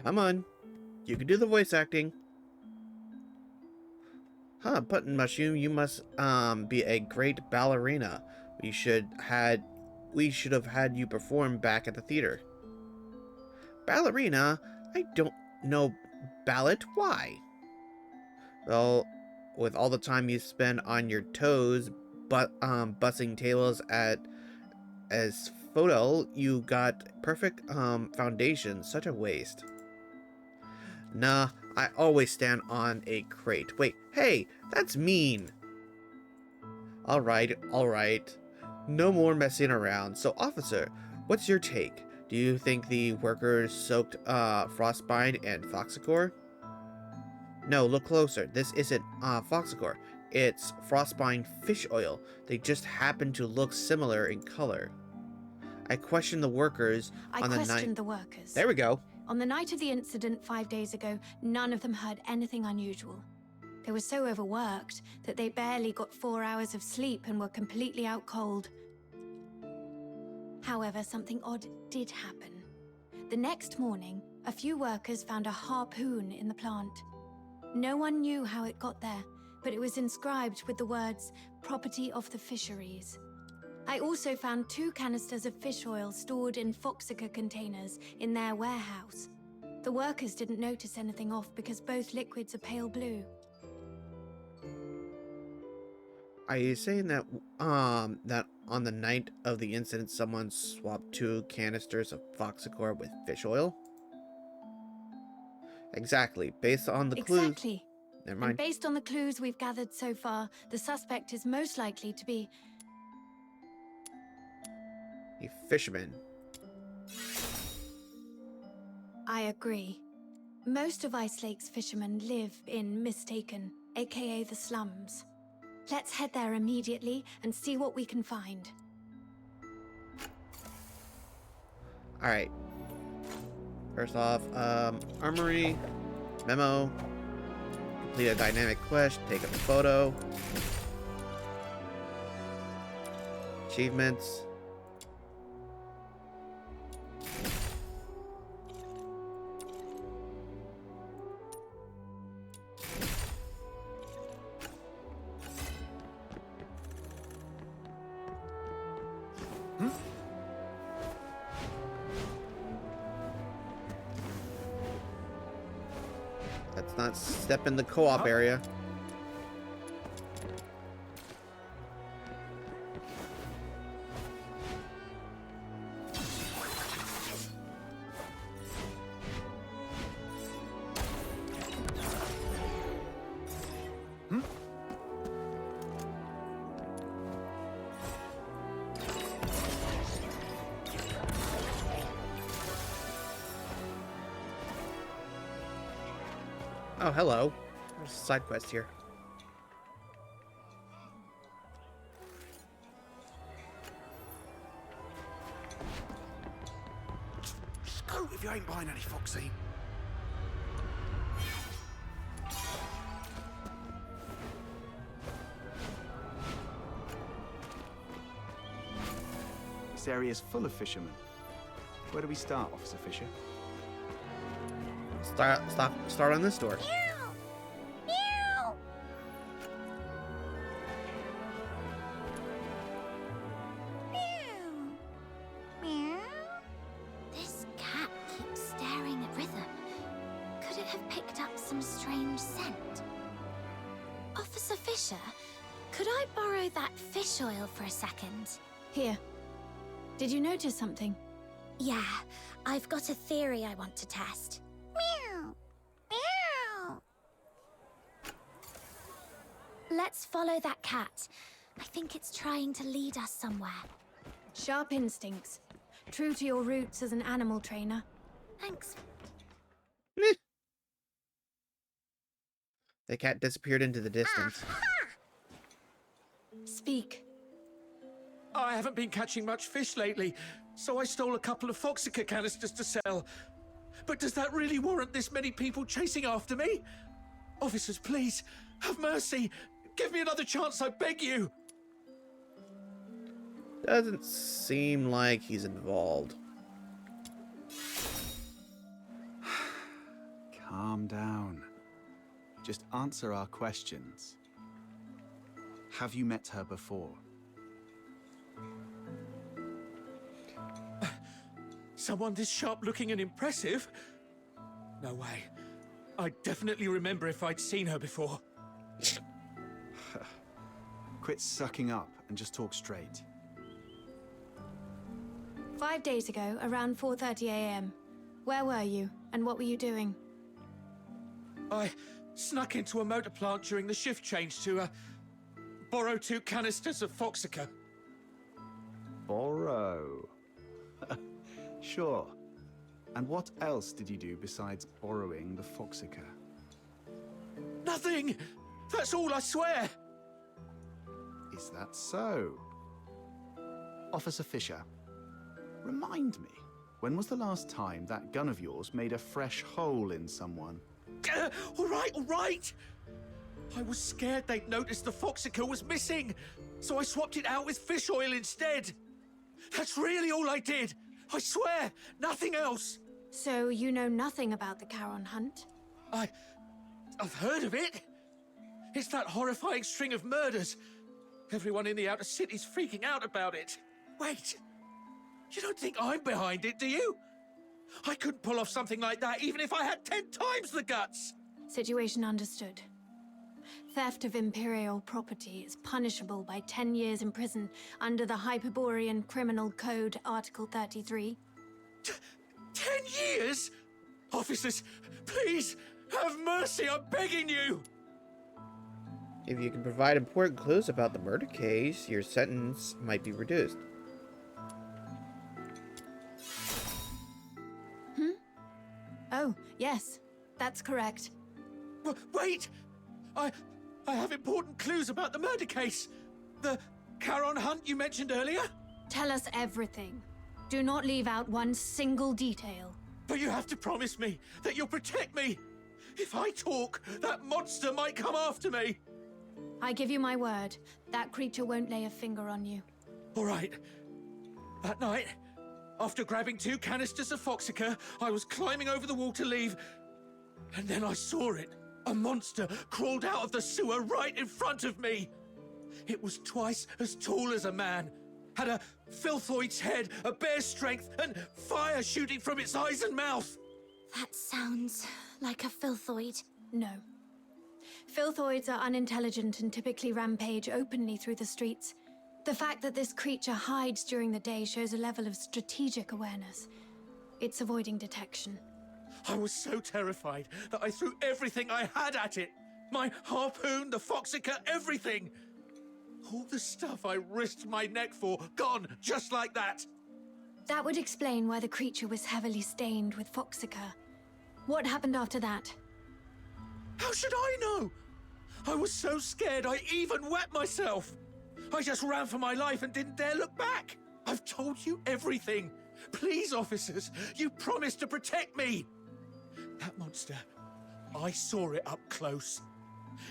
Come on. You can do the voice acting. Huh, Button Mushroom, you must be a great ballerina. We should have had you perform back at the theater. Ballerina? I don't know ballet. Why? Well, with all the time you spend on your toes, but bussing tails as photo, you got perfect foundation. Such a waste. Nah, I always stand on a crate. Wait, hey, that's mean. Alright. No more messing around. So, officer, What's your take? Do you think the workers soaked frostbite and foxicor? No, look closer. This isn't foxicor. It's frostbite fish oil. They just happen to look similar in color. I questioned the workers I on the night. questioned the workers. There we go. On the night of the incident 5 days ago, none of them heard anything unusual. They were so overworked that they barely got 4 hours of sleep and were completely out cold. However, something odd did happen. The next morning, a few workers found a harpoon in the plant. No one knew how it got there, but it was inscribed with the words, "Property of the Fisheries." I also found 2 canisters of fish oil stored in Foxica containers in their warehouse. The workers didn't notice anything off because both liquids are pale blue. Are you saying that that on the night of the incident someone swapped 2 canisters of foxicor with fish oil? Exactly. Based on the clues. Exactly. Never And mind. based on the clues we've gathered so far, the suspect is most likely to be... A fisherman. I agree. Most of Ice Lake's fishermen live in Mistaken, aka the slums. Let's head there immediately and see what we can find. Alright. First off, armory, memo, complete a dynamic quest, take a photo, achievements. Let's not step in the co-op area. Oh, hello. There's a side quest here. Scoot if you ain't buying any, Foxy. This area's full of fishermen. Where do we start, Officer Fisher? Start on this door. Meow! Meow! Meow! Meow! This cat keeps staring at Rhythm. Could it have picked up some strange scent? Officer Fisher, could I borrow that fish oil for a second? Here. Did you notice something? Yeah, I've got a theory I want to test. Meow! Meow! Let's follow that cat. I think it's trying to lead us somewhere. Sharp instincts. True to your roots as an animal trainer. Thanks. The cat disappeared into the distance. Speak. I haven't been catching much fish lately, so I stole a couple of Foxica canisters to sell. But does that really warrant this many people chasing after me? Officers, please, have mercy. Give me another chance, I beg you. Doesn't seem like he's involved. Calm down. Just answer our questions. Have you met her before? Someone this sharp-looking and impressive? No way. I definitely remember if I'd seen her before. Quit sucking up and just talk straight. 5 days ago, around 4:30 a.m. Where were you, and what were you doing? I snuck into a motor plant during the shift change to, borrow 2 canisters of Foxica. Borrow. Sure. And what else did you do besides borrowing the Foxica? Nothing! That's all, I swear! Is that so? Officer Fisher, remind me, when was the last time that gun of yours made a fresh hole in someone? All right! I was scared they'd noticed the Foxica was missing, so I swapped it out with fish oil instead. That's really all I did. I swear, nothing else. So you know nothing about the Charon hunt? I've heard of it. It's that horrifying string of murders. Everyone in the outer city's freaking out about it. Wait, you don't think I'm behind it, do you? I couldn't pull off something like that even if I had 10 times the guts. Situation understood. Theft of Imperial property is punishable by 10 years in prison under the Hyperborean Criminal Code, Article 33. 10 years? Officers, please, have mercy, I'm begging you! If you can provide important clues about the murder case, your sentence might be reduced. Oh, yes, that's correct. Wait! I have important clues about the murder case. The Charon hunt you mentioned earlier? Tell us everything. Do not leave out one single detail. But you have to promise me that you'll protect me. If I talk, that monster might come after me. I give you my word, that creature won't lay a finger on you. All right. That night, after grabbing 2 canisters of Foxica, I was climbing over the wall to leave, and then I saw it. A monster crawled out of the sewer right in front of me. It was twice as tall as a man, had a filthoid's head, a bear's strength, and fire shooting from its eyes and mouth. That sounds like a filthoid. No. Filthoids are unintelligent and typically rampage openly through the streets. The fact that this creature hides during the day shows a level of strategic awareness. It's avoiding detection. I was so terrified that I threw everything I had at it. My harpoon, the Foxica, everything. All the stuff I risked my neck for, gone just like that. That would explain why the creature was heavily stained with Foxica. What happened after that? How should I know? I was so scared I even wet myself. I just ran for my life and didn't dare look back. I've told you everything. Please, officers, you promised to protect me. That monster, I saw it up close.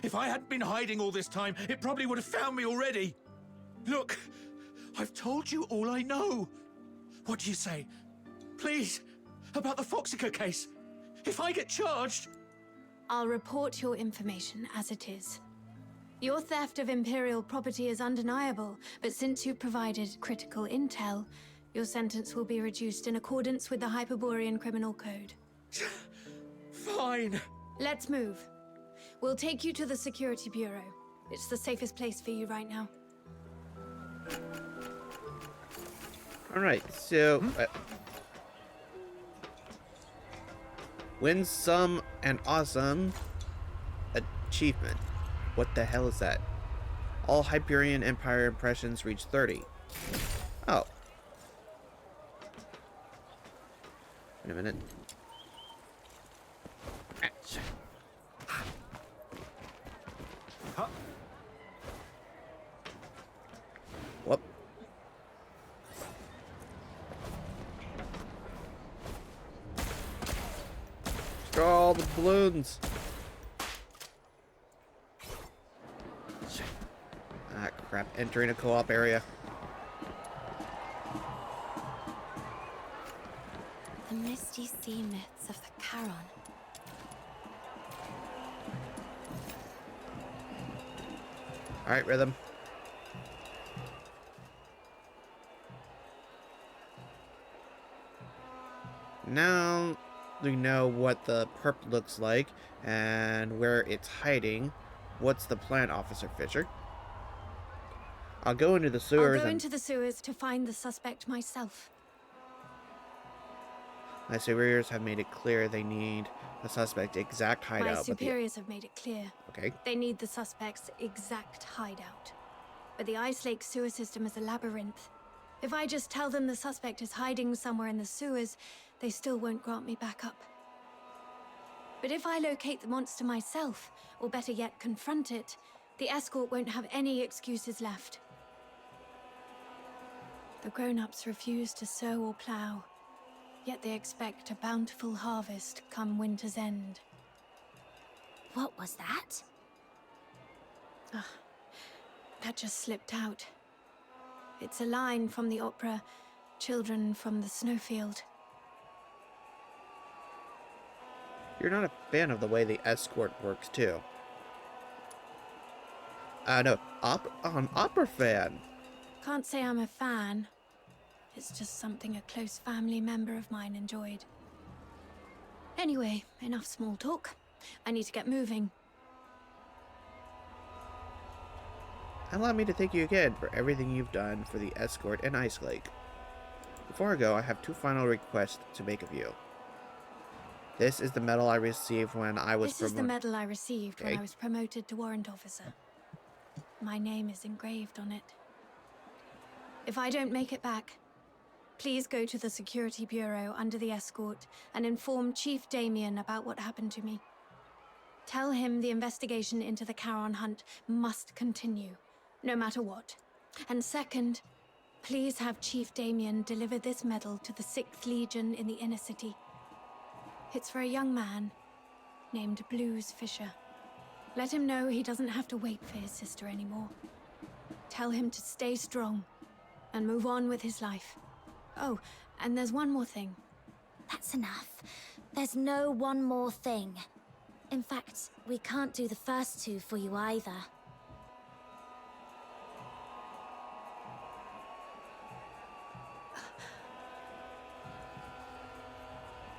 If I hadn't been hiding all this time, it probably would have found me already. Look, I've told you all I know. What do you say? Please, about the Foxica case. If I get charged... I'll report your information as it is. Your theft of Imperial property is undeniable, but since you provided critical intel, your sentence will be reduced in accordance with the Hyperborean Criminal Code. Fine. Let's move. We'll take you to the Security Bureau. It's the safest place for you right now. Alright, so... win some and awesome achievement. What the hell is that? All Hyperion Empire impressions reach 30. Oh. Wait a minute. Whoop. Destroy all the balloons. Ah, crap. Entering a co-op area. The misty sea myths of the Charon. Alright, Rhythm. Now we know what the perp looks like and where it's hiding. What's the plan, Officer Fisher? I'll go into the sewers. I'll go into the sewers to find the suspect myself. My superiors have made it clear they need the suspect's exact hideout. My superiors have made it clear. Okay. They need the suspect's exact hideout. But the Ice Lake sewer system is a labyrinth. If I just tell them the suspect is hiding somewhere in the sewers, they still won't grant me backup. But if I locate the monster myself, or better yet, confront it, the escort won't have any excuses left. The grown-ups refuse to sow or plow, yet they expect a bountiful harvest come winter's end. What was that? That just slipped out. It's a line from the opera, Children from the Snowfield. You're not a fan of the way the escort works, too. No, an opera fan. Can't say I'm a fan. It's just something a close family member of mine enjoyed. Anyway, enough small talk. I need to get moving. Allow me to thank you again for everything you've done for the escort and Ice Lake. Before I go, I have two final requests to make of you. This is the medal I received when I was This is the medal I received when I was promoted to warrant officer. My name is engraved on it. If I don't make it back, please go to the security bureau under the escort and inform Chief Damien about what happened to me. Tell him the investigation into the Charon hunt must continue, no matter what. And second, please have Chief Damien deliver this medal to the 6th Legion in the inner city. It's for a young man named Blues Fisher. Let him know he doesn't have to wait for his sister anymore. Tell him to stay strong and move on with his life. Oh, and there's one more thing. That's enough. There's no one more thing. In fact, we can't do the first two for you either.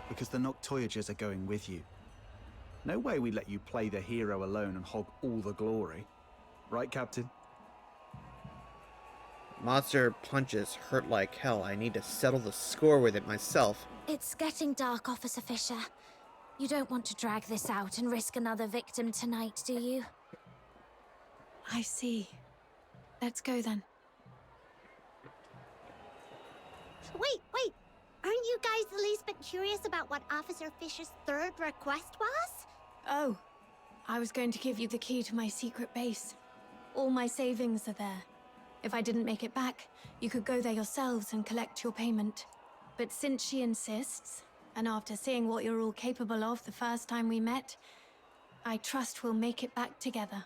Because the Noctoyagers are going with you. No way we let you play the hero alone and hog all the glory. Right, Captain? Monster punches hurt like hell. I need to settle the score with it myself. It's getting dark, Officer Fisher. You don't want to drag this out and risk another victim tonight, do you? I see. Let's go then. Wait! Aren't you guys the least bit curious about what Officer Fisher's third request was? Oh, I was going to give you the key to my secret base. All my savings are there. If I didn't make it back, you could go there yourselves and collect your payment. But since she insists, and after seeing what you're all capable of the first time we met, I trust we'll make it back together.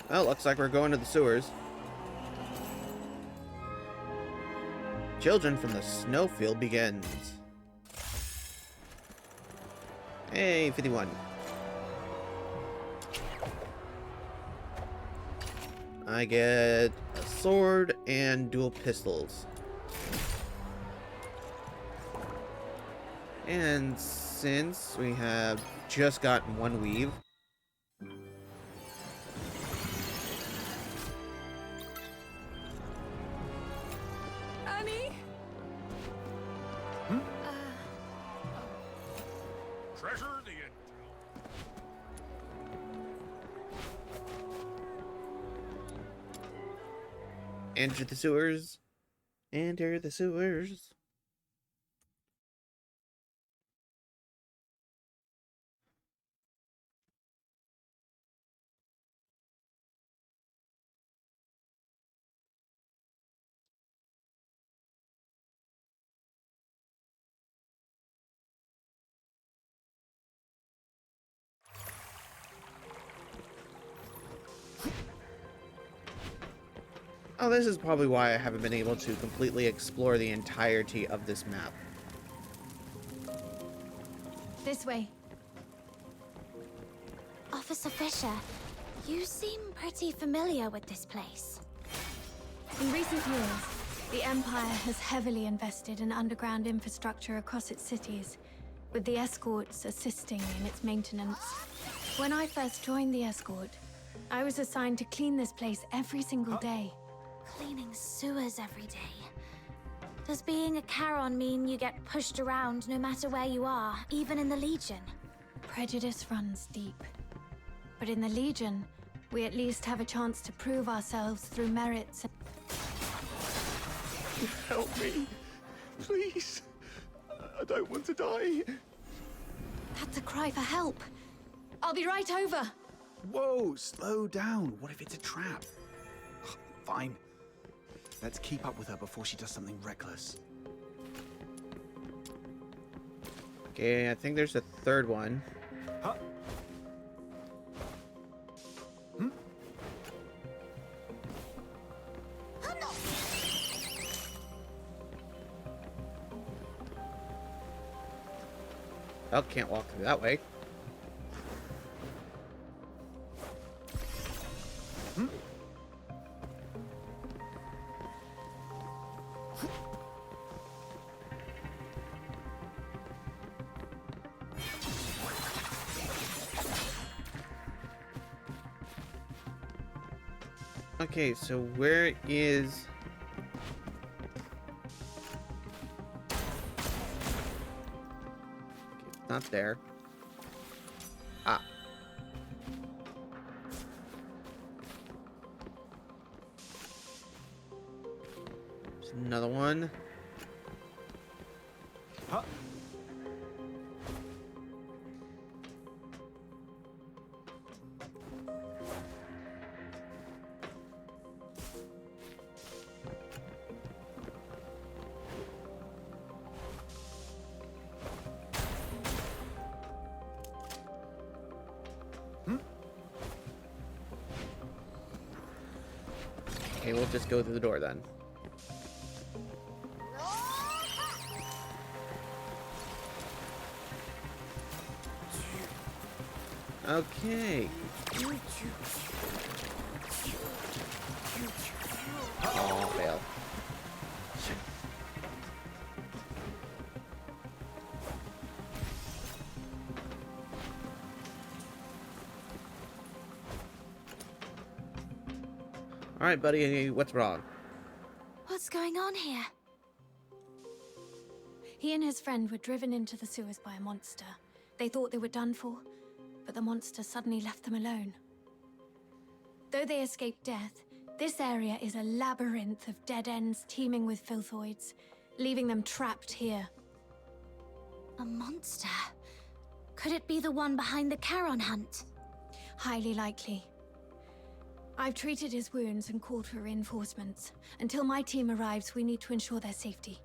Well, looks like we're going to the sewers. Children from the Snowfield begins. Hey, 51. I get a sword and dual pistols. And since we have just gotten one weave, Annie? Treasure the intel. enter the sewers. Enter the sewers. Oh, this is probably why I haven't been able to completely explore the entirety of this map. This way. Officer Fisher, you seem pretty familiar with this place. In recent years, the Empire has heavily invested in underground infrastructure across its cities, with the escorts assisting in its maintenance. When I first joined the escort, I was assigned to clean this place every single day. Cleaning sewers every day. Does being a Charon mean you get pushed around no matter where you are, even in the Legion? Prejudice runs deep. But in the Legion, We at least have a chance to prove ourselves through merits. Help me, please. I don't want to die. That's a cry for help. I'll be right over. Whoa, slow down. What if it's a trap? Ugh, fine. Let's keep up with her before she does something reckless. Okay, I think there's a third one. Huh? Hmm? Oh, can't walk through that way. Hmm? Okay, so where is... Okay, not there. Ah. There's another one. Huh? Okay, we'll just go through the door then. Okay. Oh, fail. All right, buddy, what's wrong? What's going on here? He and his friend were driven into the sewers by a monster. They thought they were done for, but the monster suddenly left them alone. Though they escaped death, this area is a labyrinth of dead ends teeming with filthoids, leaving them trapped here. A monster? Could it be the one behind the Charon hunt? Highly likely. I've treated his wounds and called for reinforcements. Until my team arrives, we need to ensure their safety.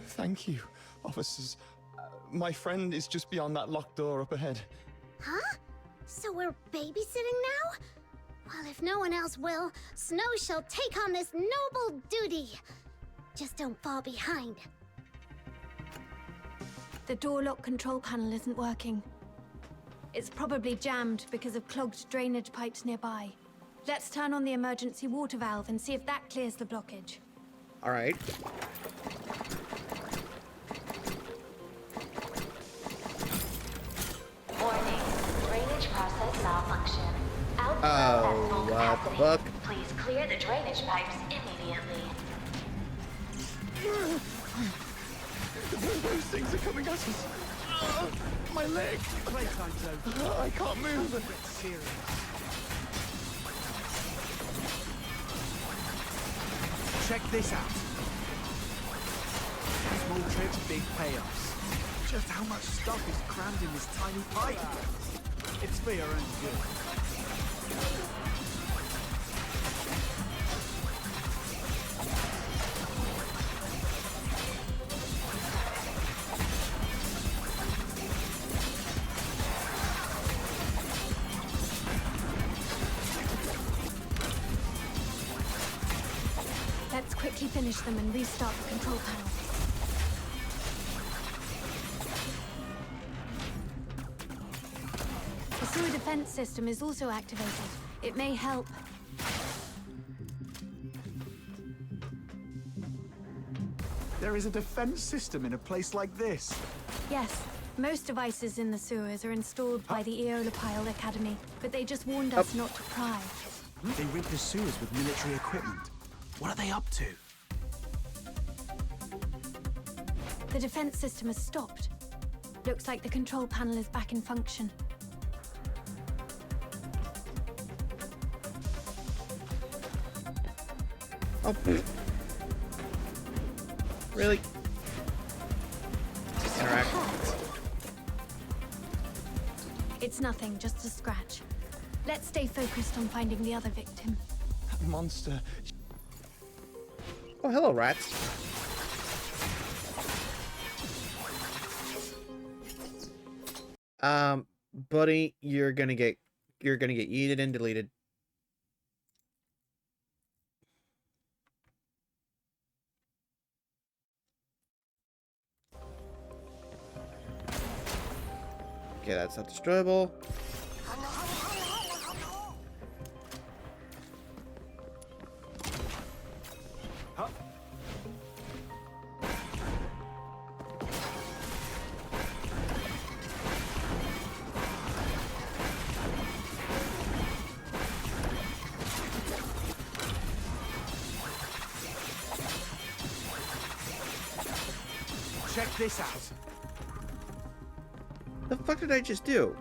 Thank you, officers. My friend is just beyond that locked door up ahead. Huh? So we're babysitting now? Well, if no one else will, Snow shall take on this noble duty. Just don't fall behind. The door lock control panel isn't working. It's probably jammed because of clogged drainage pipes nearby. Let's turn on the emergency water valve and see if that clears the blockage. All right. Warning. Drainage process malfunction. Outflow Oh, at full what the capacity. fuck? Please clear the drainage pipes immediately. Those things are coming at us. My leg. Playtime's over. I can't move. Get serious. Check this out. Small trips, big payoffs. Just how much stuff is crammed in this tiny pipe? It's for your own good. Let's quickly finish them and restart the control panel. The sewer defense system is also activated. It may help. There is a defense system in a place like this. Yes, most devices in the sewers are installed by the Eolipile Academy, but they just warned us not to pry. They rig the sewers with military equipment. What are they up to? The defense system has stopped. Looks like the control panel is back in function. Oh, really? Interact. It's nothing, just a scratch. Let's stay focused on finding the other victim. That monster. Oh, hello, rats. Buddy, you're gonna get yeeted and deleted. Okay, that's not destroyable. Check this out. The fuck did I just do?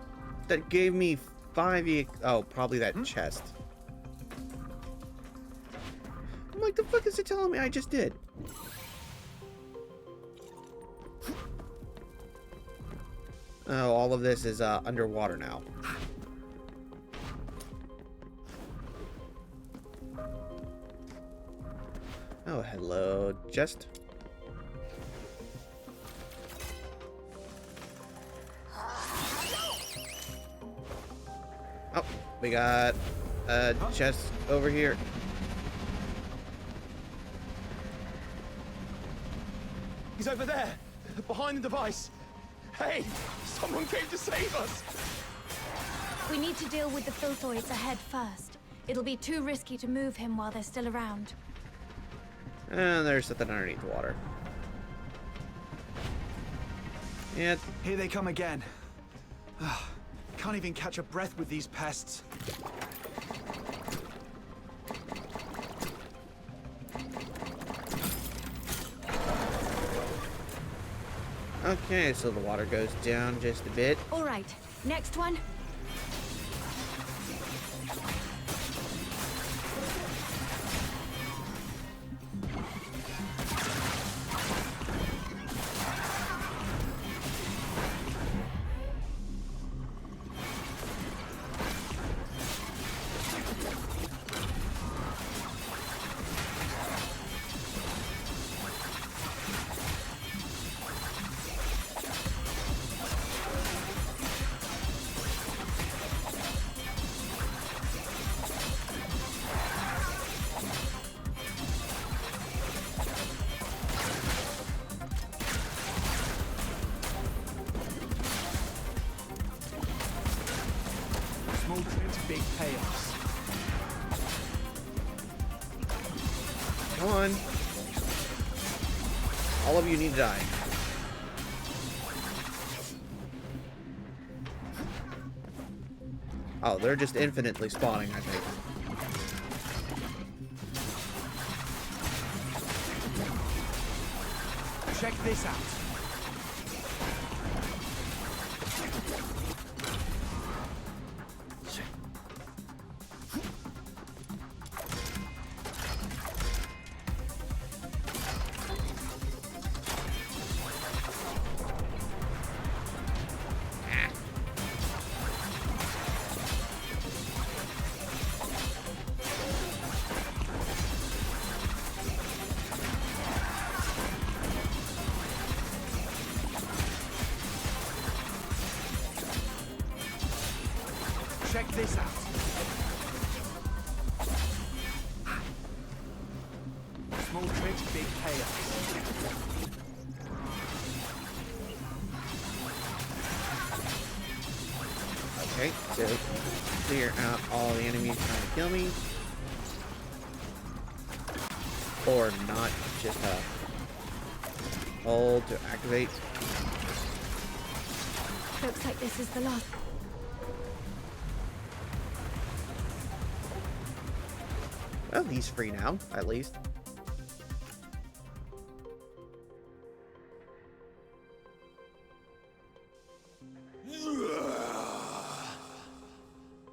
That gave me 5 Oh, probably that chest. I'm like, the fuck is it telling me I just did? Oh, all of this is underwater now. Oh, hello, chest. Oh, we got a chest over here. He's over there, behind the device. Hey, someone came to save us. We need to deal with the filthoids ahead first. It'll be too risky to move him while they're still around. And there's something underneath the water. Yeah. Here they come again. Can't even catch a breath with these pests. Okay, so the water goes down just a bit. All right, next one. Small trips, big payoffs. Come on. All of you need to die. Oh, they're just infinitely spawning, I think. Check this out. Check this out. Small tricks, big payoffs. Okay, so clear out all the enemies trying to kill me. Or not, just hold to activate. Looks like this is the last. Well, he's free now, at least.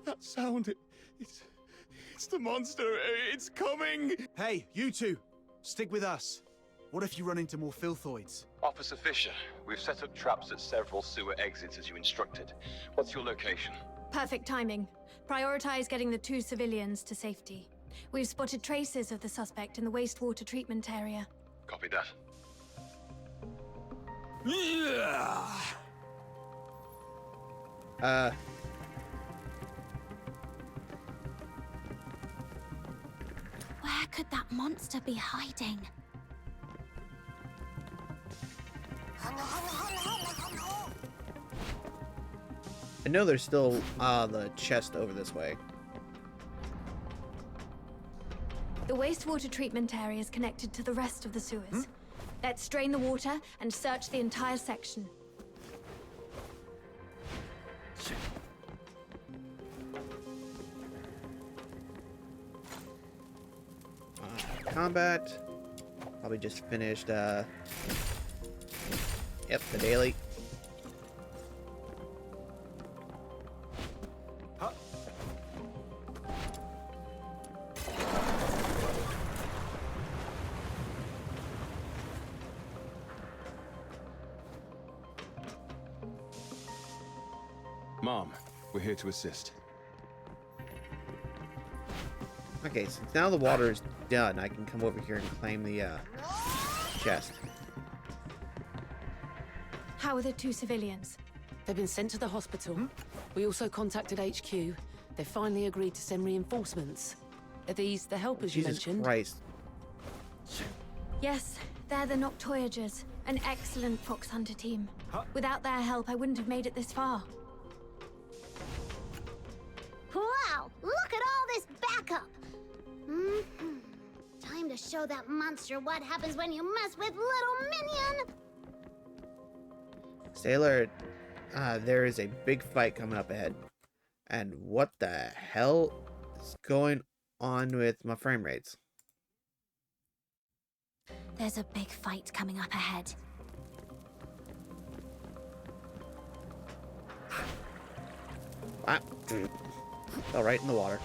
That sound, It's the monster. It's coming. Hey, you two. Stick with us. What if you run into more filthoids? Officer Fisher, we've set up traps at several sewer exits as you instructed. What's your location? Perfect timing. Prioritize getting the 2 civilians to safety. We've spotted traces of the suspect in the wastewater treatment area. Copy that. Where could that monster be hiding? I know there's still the chest over this way. The wastewater treatment area is connected to the rest of the sewers. Let's drain the water and search the entire section. Combat. Probably just finished, yep, the daily. Mom, we're here to assist. Okay, since now the water is done, I can come over here and claim the chest. How are the 2 civilians? They've been sent to the hospital. We also contacted HQ. They finally agreed to send reinforcements. Are these the helpers you Jesus mentioned? Christ. Yes, they're the Noctoyagers, an excellent fox hunter team. Without their help, I wouldn't have made it this far. Wow! Look at all this backup! Time to show that monster what happens when you mess with little minion! Sailor, there is a big fight coming up ahead. And what the hell is going on with my frame rates? There's a big fight coming up ahead. Ah, fell right in the water.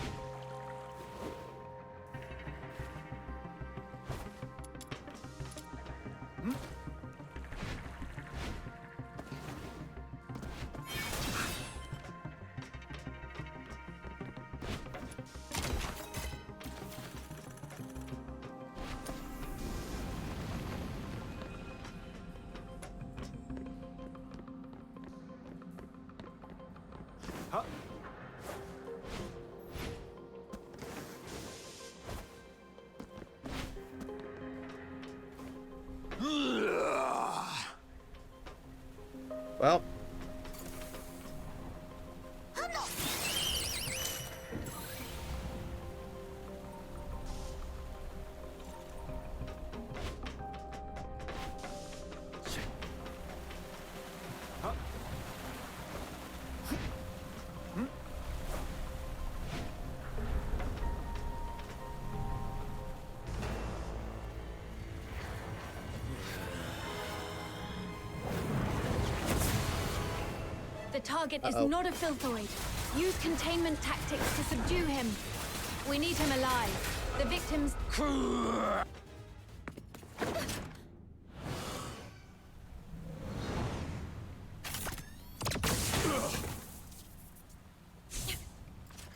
Well, The target is not a filthoid. Use containment tactics to subdue him. We need him alive. The victims...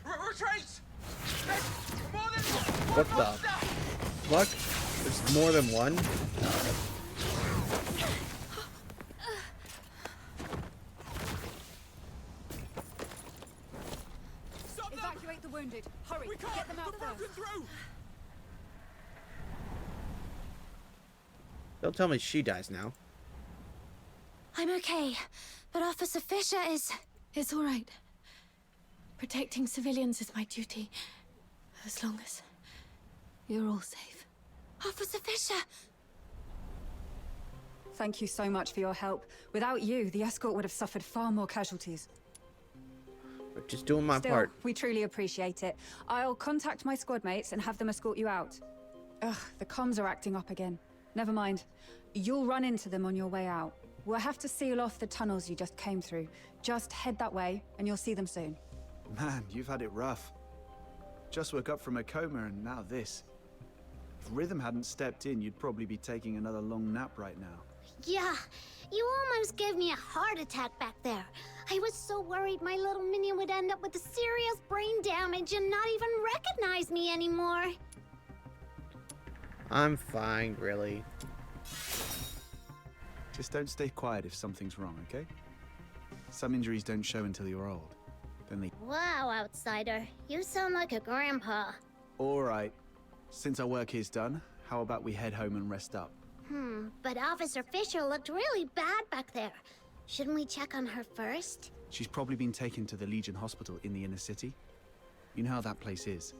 Retreat! what the fuck? There's more than one? Evacuate the wounded. Hurry, get them out first. Don't tell me she dies now. I'm okay, but Officer Fisher is... It's all right. Protecting civilians is my duty. As long as you're all safe. Officer Fisher! Thank you so much for your help. Without you, the escort would have suffered far more casualties. But just doing my Still, part. we truly appreciate it. I'll contact my squad mates and have them escort you out. Ugh, the comms are acting up again. Never mind. You'll run into them on your way out. We'll have to seal off the tunnels you just came through. Just head that way, and you'll see them soon. Man, you've had it rough. Just woke up from a coma and now this. If Rhythm hadn't stepped in, you'd probably be taking another long nap right now. Yeah, you almost gave me a heart attack back there. I was so worried my little minion would end up with serious brain damage and not even recognize me anymore. I'm fine, really. Just don't stay quiet if something's wrong, okay? Some injuries don't show until you're old. Then they... Wow, outsider. You sound like a grandpa. All right. Since our work here's done, how about we head home and rest up? But Officer Fisher looked really bad back there. Shouldn't we check on her first? She's probably been taken to the Legion Hospital in the inner city. You know how that place is.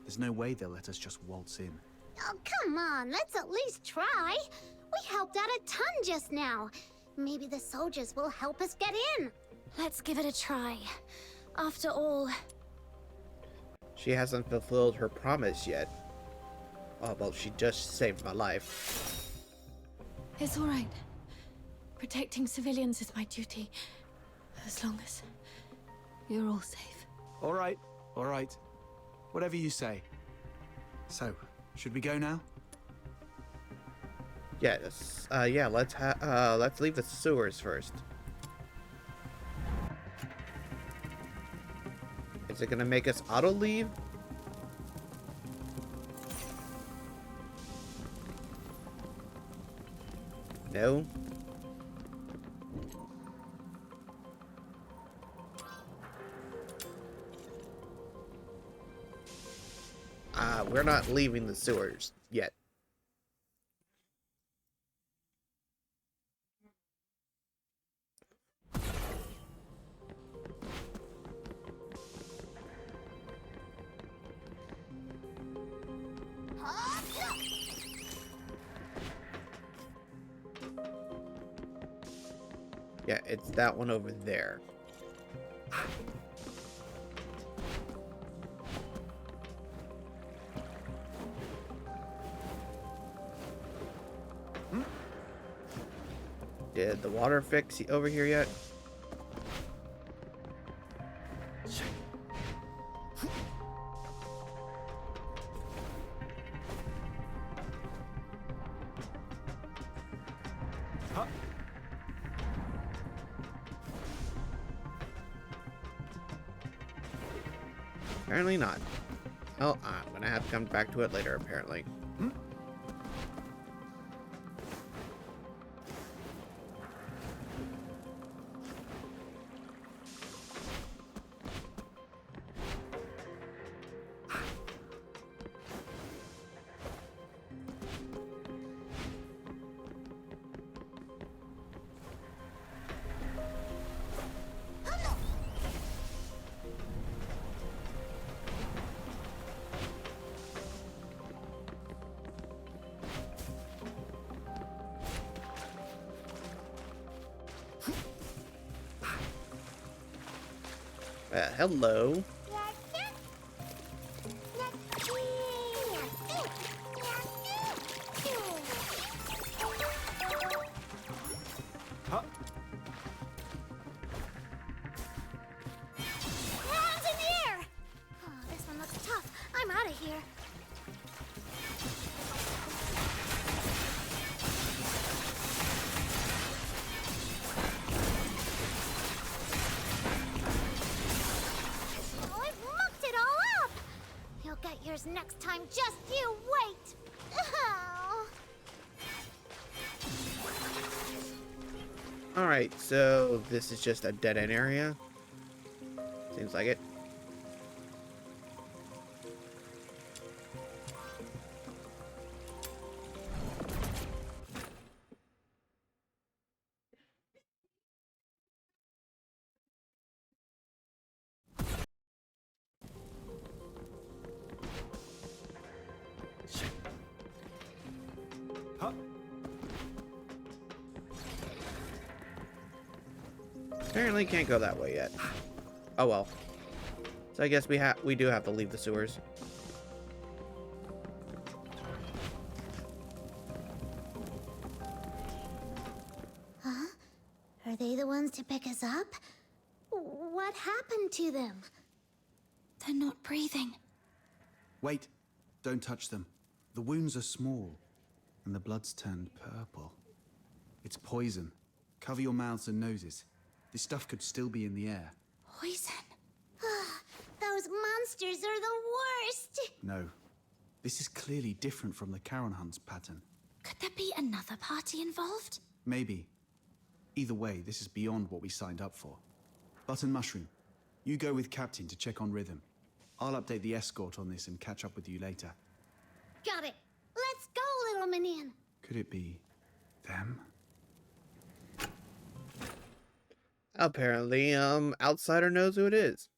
There's no way they'll let us just waltz in. Oh, come on, let's at least try. We helped out a ton just now. Maybe the soldiers will help us get in. Let's give it a try. After all... She hasn't fulfilled her promise yet. Oh, well, she just saved my life. It's all right. Protecting civilians is my duty. As long as you're all safe. All right. Whatever you say. So, should we go now? Yes. Let's leave the sewers first. Is it gonna make us auto leave? No. We're not leaving the sewers yet. Yeah, it's that one over there. Did the water fix over here yet? Apparently not. Oh, I'm gonna have to come back to it later, apparently. Hello. Hands in the air! Oh, this one looks tough. I'm out of here. Oh, I've mucked it all up! You'll get yours next time, just you wait! Oh. Alright, so this is just a dead-end area. Seems like it. Apparently can't go that way yet. Oh well. So I guess we do have to leave the sewers. Huh? Are they the ones to pick us up? What happened to them? They're not breathing. Wait, don't touch them. The wounds are small, and the blood's turned purple. It's poison. Cover your mouths and noses. This stuff could still be in the air. Poison? Those monsters are the worst! No. This is clearly different from the Charon Hunt's pattern. Could there be another party involved? Maybe. Either way, this is beyond what we signed up for. Button Mushroom, you go with Captain to check on Rhythm. I'll update the escort on this and catch up with you later. Got it. Let's go, little minion. Could it be them? Apparently, Outsider knows who it is.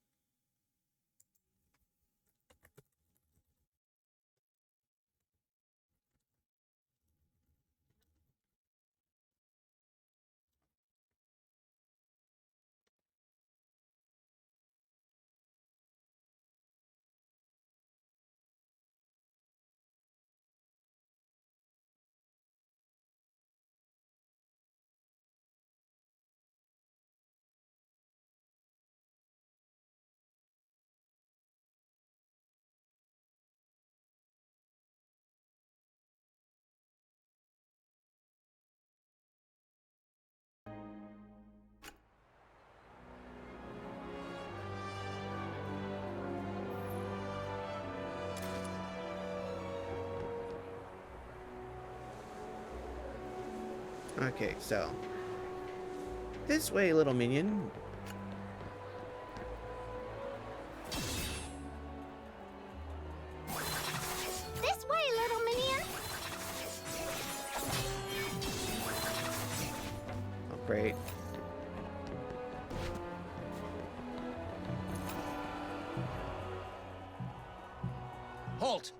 Okay, so this way, little minion. This way, little minion. Oh, great. Halt!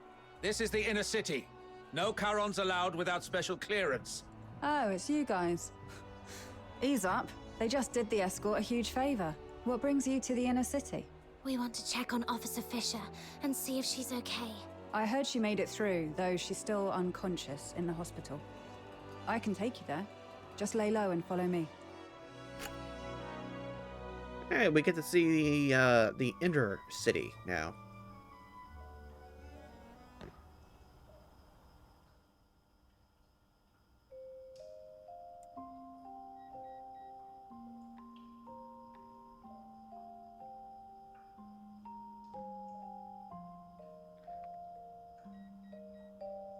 This is the inner city. No Charons allowed without special clearance. Oh, it's you guys. Ease up. They just did the escort a huge favor. What brings you to the inner city? We want to check on Officer Fisher and see if she's okay. I heard she made it through, though she's still unconscious in the hospital. I can take you there. Just lay low and follow me. Alright, we get to see the inner city now.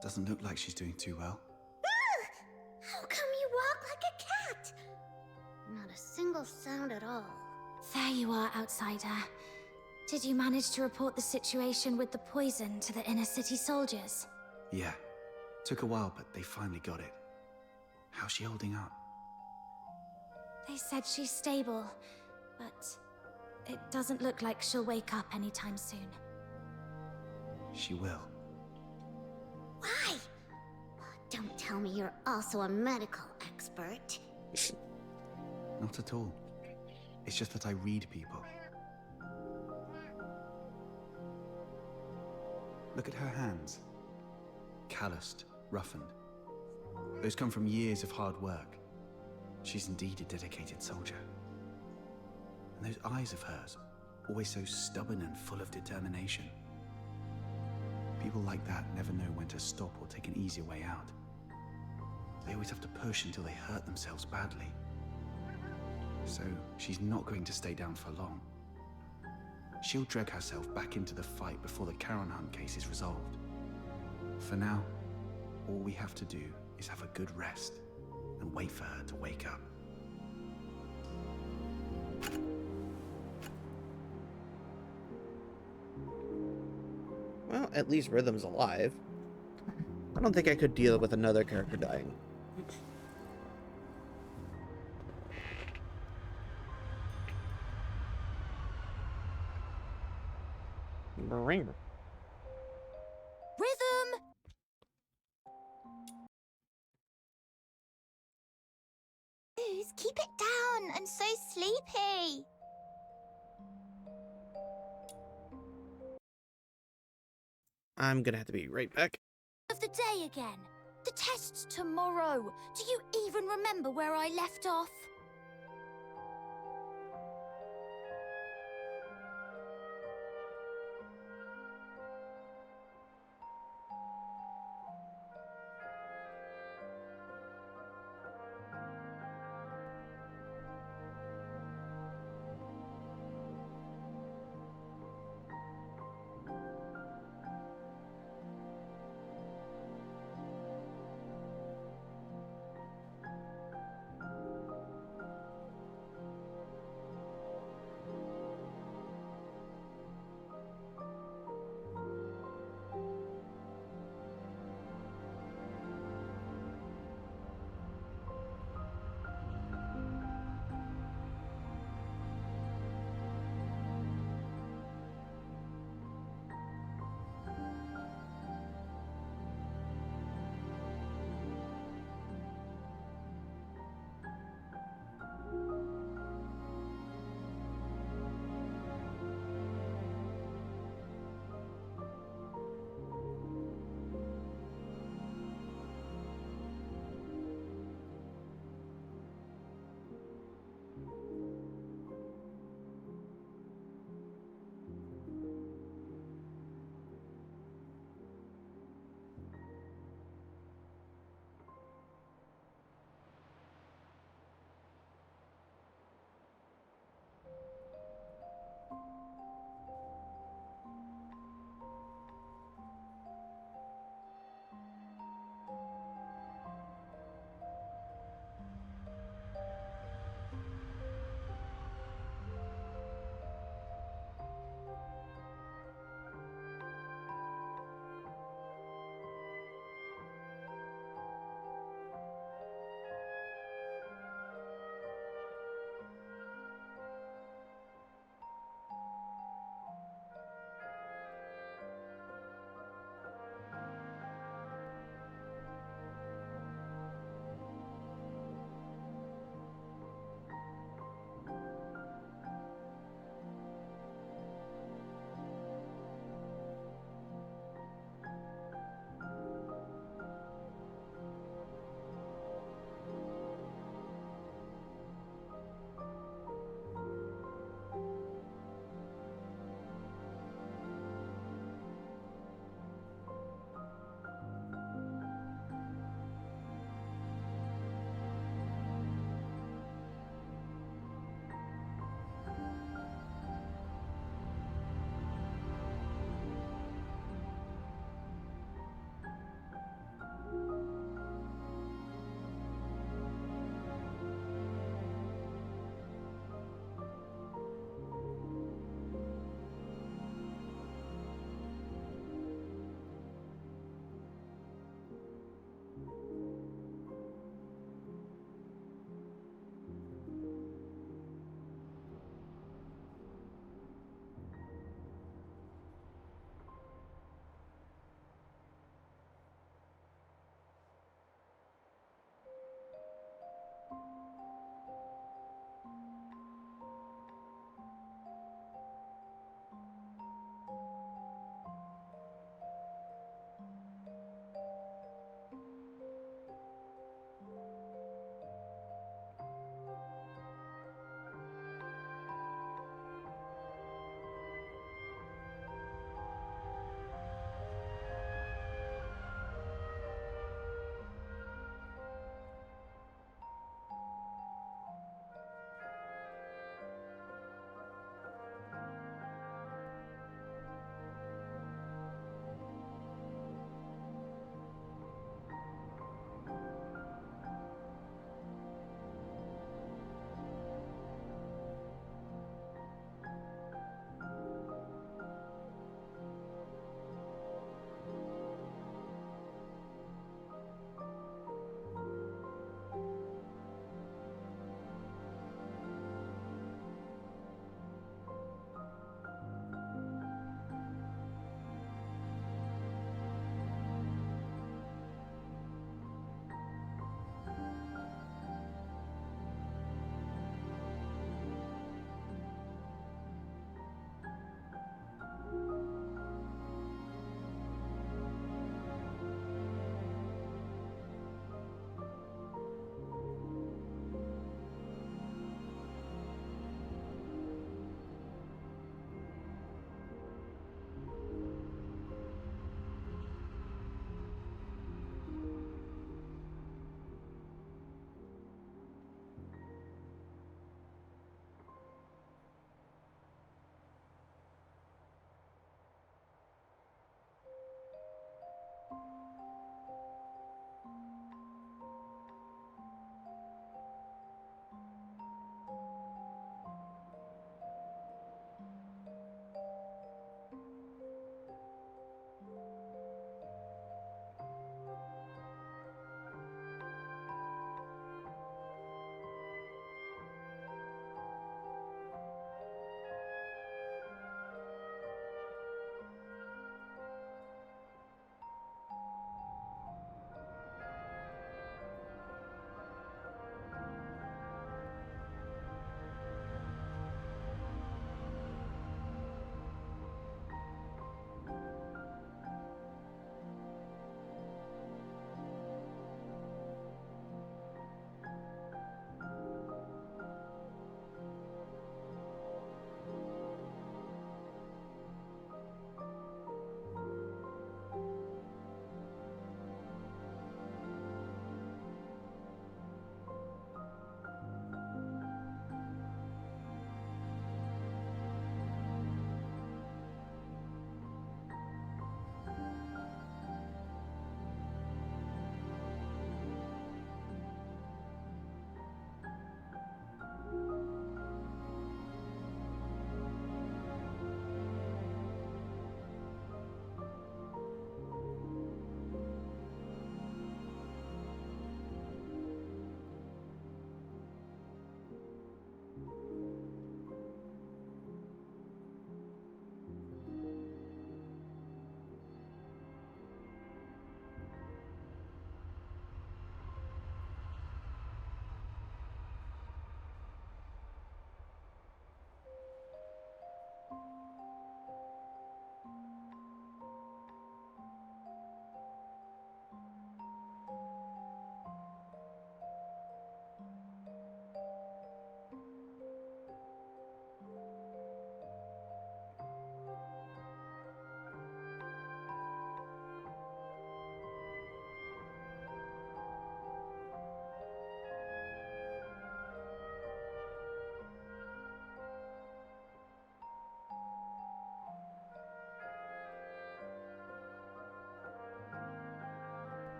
Doesn't look like she's doing too well. How come you walk like a cat? Not a single sound at all. There you are, outsider. Did you manage to report the situation with the poison to the inner city soldiers? Yeah. Took a while, but they finally got it. How's she holding up? They said she's stable, but it doesn't look like she'll wake up anytime soon. She will. Why? Don't tell me you're also a medical expert. Not at all. It's just that I read people. Look at her hands. Calloused, roughened. Those come from years of hard work. She's indeed a dedicated soldier. And those eyes of hers, always so stubborn and full of determination. People like that never know when to stop or take an easier way out. They always have to push until they hurt themselves badly. So she's not going to stay down for long. She'll drag herself back into the fight before the Charon Hunt case is resolved. For now, all we have to do is have a good rest and wait for her to wake up. Well, at least Rhythm's alive. I don't think I could deal with another character dying. Rhythm! Please keep it down. I'm so sleepy. I'm gonna have to be right back. Of the day again. The test's tomorrow. Do you even remember where I left off?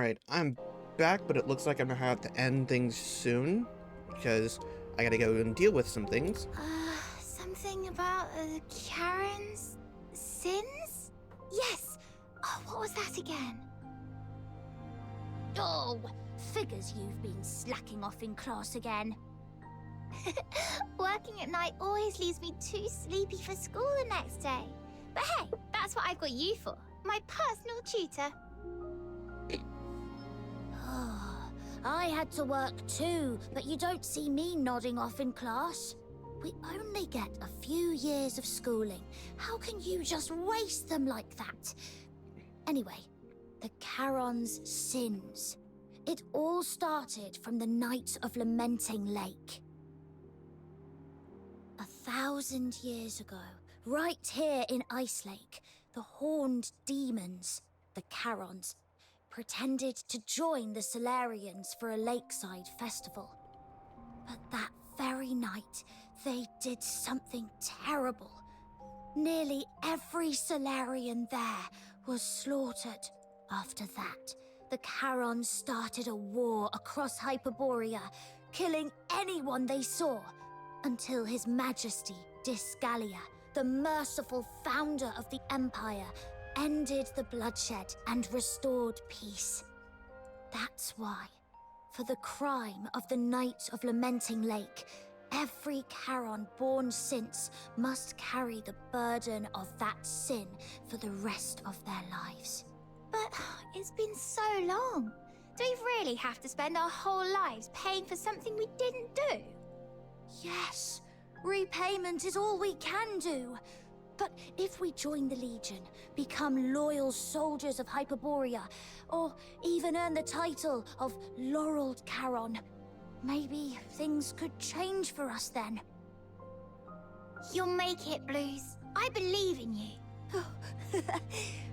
Alright, I'm back, but it looks like I'm gonna have to end things soon, because I gotta go and deal with some things. Something about Karen's sins? Yes! Oh, what was that again? Oh, figures you've been slacking off in class again. Working at night always leaves me too sleepy for school the next day. But hey, that's what I've got you for, my personal tutor. I had to work too, but you don't see me nodding off in class. We only get a few years of schooling. How can you just waste them like that? Anyway, the Charon's sins. It all started from the night of Lamenting Lake. 1,000 years ago, right here in Ice Lake, the horned demons, the Charons, pretended to join the Solarians for a lakeside festival. But that very night, they did something terrible. Nearly every Solarian there was slaughtered. After that, the Charons started a war across Hyperborea, killing anyone they saw, until His Majesty Disgalia, the merciful founder of the Empire, ended the bloodshed and restored peace. That's why, for the crime of the Night of Lamenting Lake, every Charon born since must carry the burden of that sin for the rest of their lives. But it's been so long. Do we really have to spend our whole lives paying for something we didn't do? Yes, repayment is all we can do. But if we join the Legion, become loyal soldiers of Hyperborea, or even earn the title of Laureled Charon, maybe things could change for us then. You'll make it, Blues. I believe in you.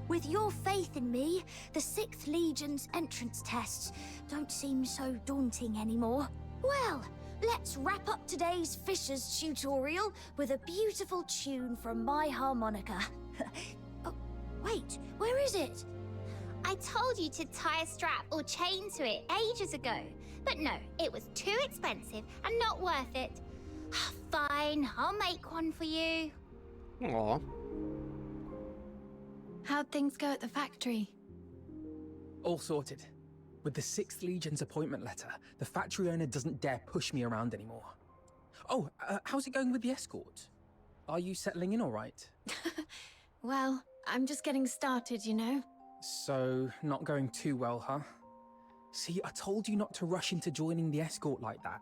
With your faith in me, the 6th Legion's entrance tests don't seem so daunting anymore. Well, let's wrap up today's Fisher's tutorial with a beautiful tune from my harmonica. Oh, wait, where is it? I told you to tie a strap or chain to it ages ago. But no, it was too expensive and not worth it. Fine, I'll make one for you. Aw. How'd things go at the factory? All sorted. With the 6th Legion's appointment letter, the factory owner doesn't dare push me around anymore. Oh, how's it going with the escort? Are you settling in all right? Well, I'm just getting started, you know? So, not going too well, huh? See, I told you not to rush into joining the escort like that.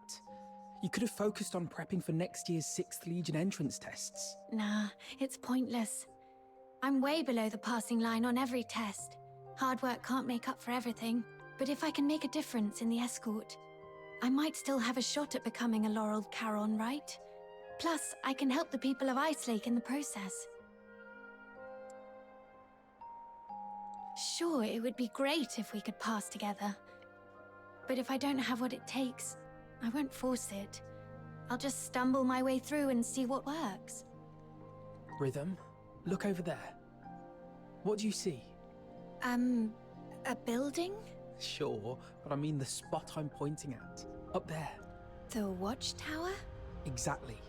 You could have focused on prepping for next year's 6th Legion entrance tests. Nah, it's pointless. I'm way below the passing line on every test. Hard work can't make up for everything, but if I can make a difference in the escort, I might still have a shot at becoming a Laureled Charon, right? Plus, I can help the people of Ice Lake in the process. Sure, it would be great if we could pass together. But if I don't have what it takes, I won't force it. I'll just stumble my way through and see what works. Rhythm, look over there. What do you see? A building? Sure, but I mean the spot I'm pointing at. Up there. The watchtower? Exactly.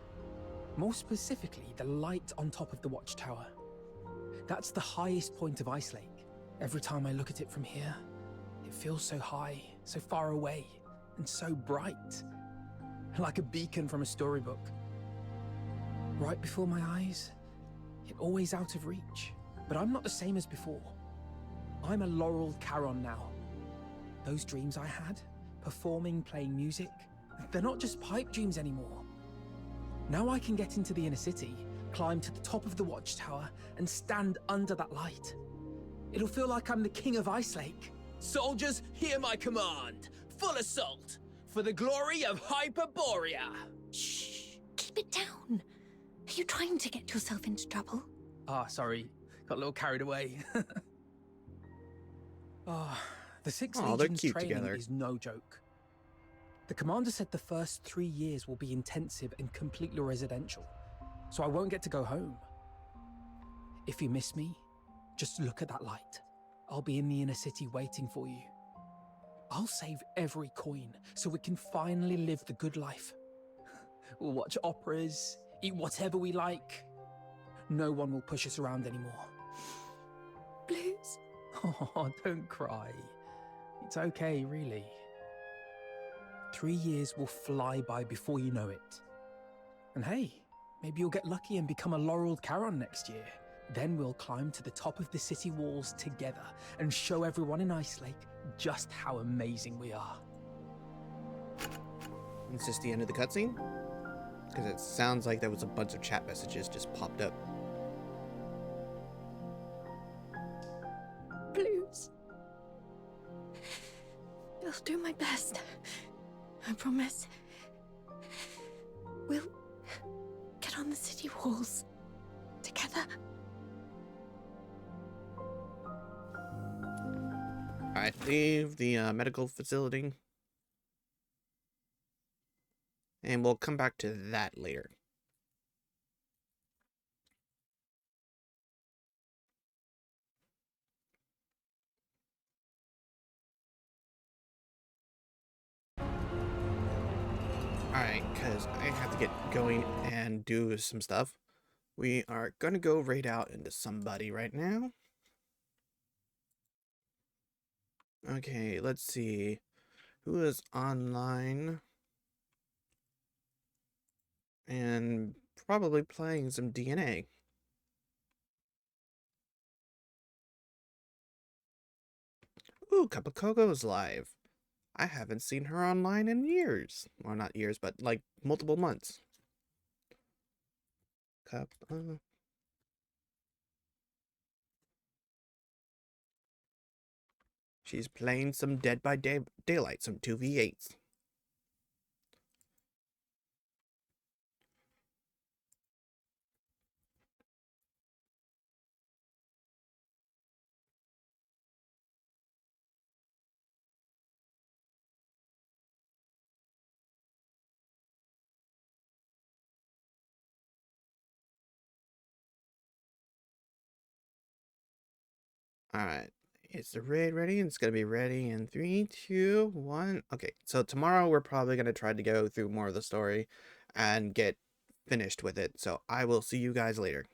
More specifically, the light on top of the watchtower. That's the highest point of Ice Lake. Every time I look at it from here, it feels so high, so far away, and so bright. Like a beacon from a storybook. Right before my eyes, yet always out of reach. But I'm not the same as before. I'm a Laureled Charon now. Those dreams I had, performing, playing music, they're not just pipe dreams anymore. Now I can get into the inner city, climb to the top of the watchtower, and stand under that light. It'll feel like I'm the king of Ice Lake. Soldiers, hear my command. Full assault, for the glory of Hyperborea. Shh, keep it down. Are you trying to get yourself into trouble? Sorry. Got a little carried away. The 6th They're Legion's cute training together. is no joke. The commander said the first 3 years will be intensive and completely residential, so I won't get to go home. If you miss me, just look at that light. I'll be in the inner city waiting for you. I'll save every coin so we can finally live the good life. We'll watch operas, eat whatever we like. No one will push us around anymore. Blues. Oh, don't cry. It's okay, really. 3 years will fly by before you know it. And hey, maybe you'll get lucky and become a laureled Charon next year. Then we'll climb to the top of the city walls together and show everyone in Ice Lake just how amazing we are. Is this the end of the cutscene? Because it sounds like there was a bunch of chat messages just popped up. Blues. I'll do my best. I promise. We'll get on the city walls together. Alright, leave the medical facility. And we'll come back to that later. Alright, because I have to get going and do some stuff. We are going to go raid out into somebody right now. Okay, let's see. Who is online? And probably playing some DNA. Ooh, Cup of Coco's live. I haven't seen her online in years. Well, not years, but like multiple months. Cup of... She's playing some Dead by Daylight, some 2v8s. Alright, is the raid ready? It's gonna be ready in 3, 2, 1. Okay, so tomorrow we're probably gonna try to go through more of the story and get finished with it. So I will see you guys later.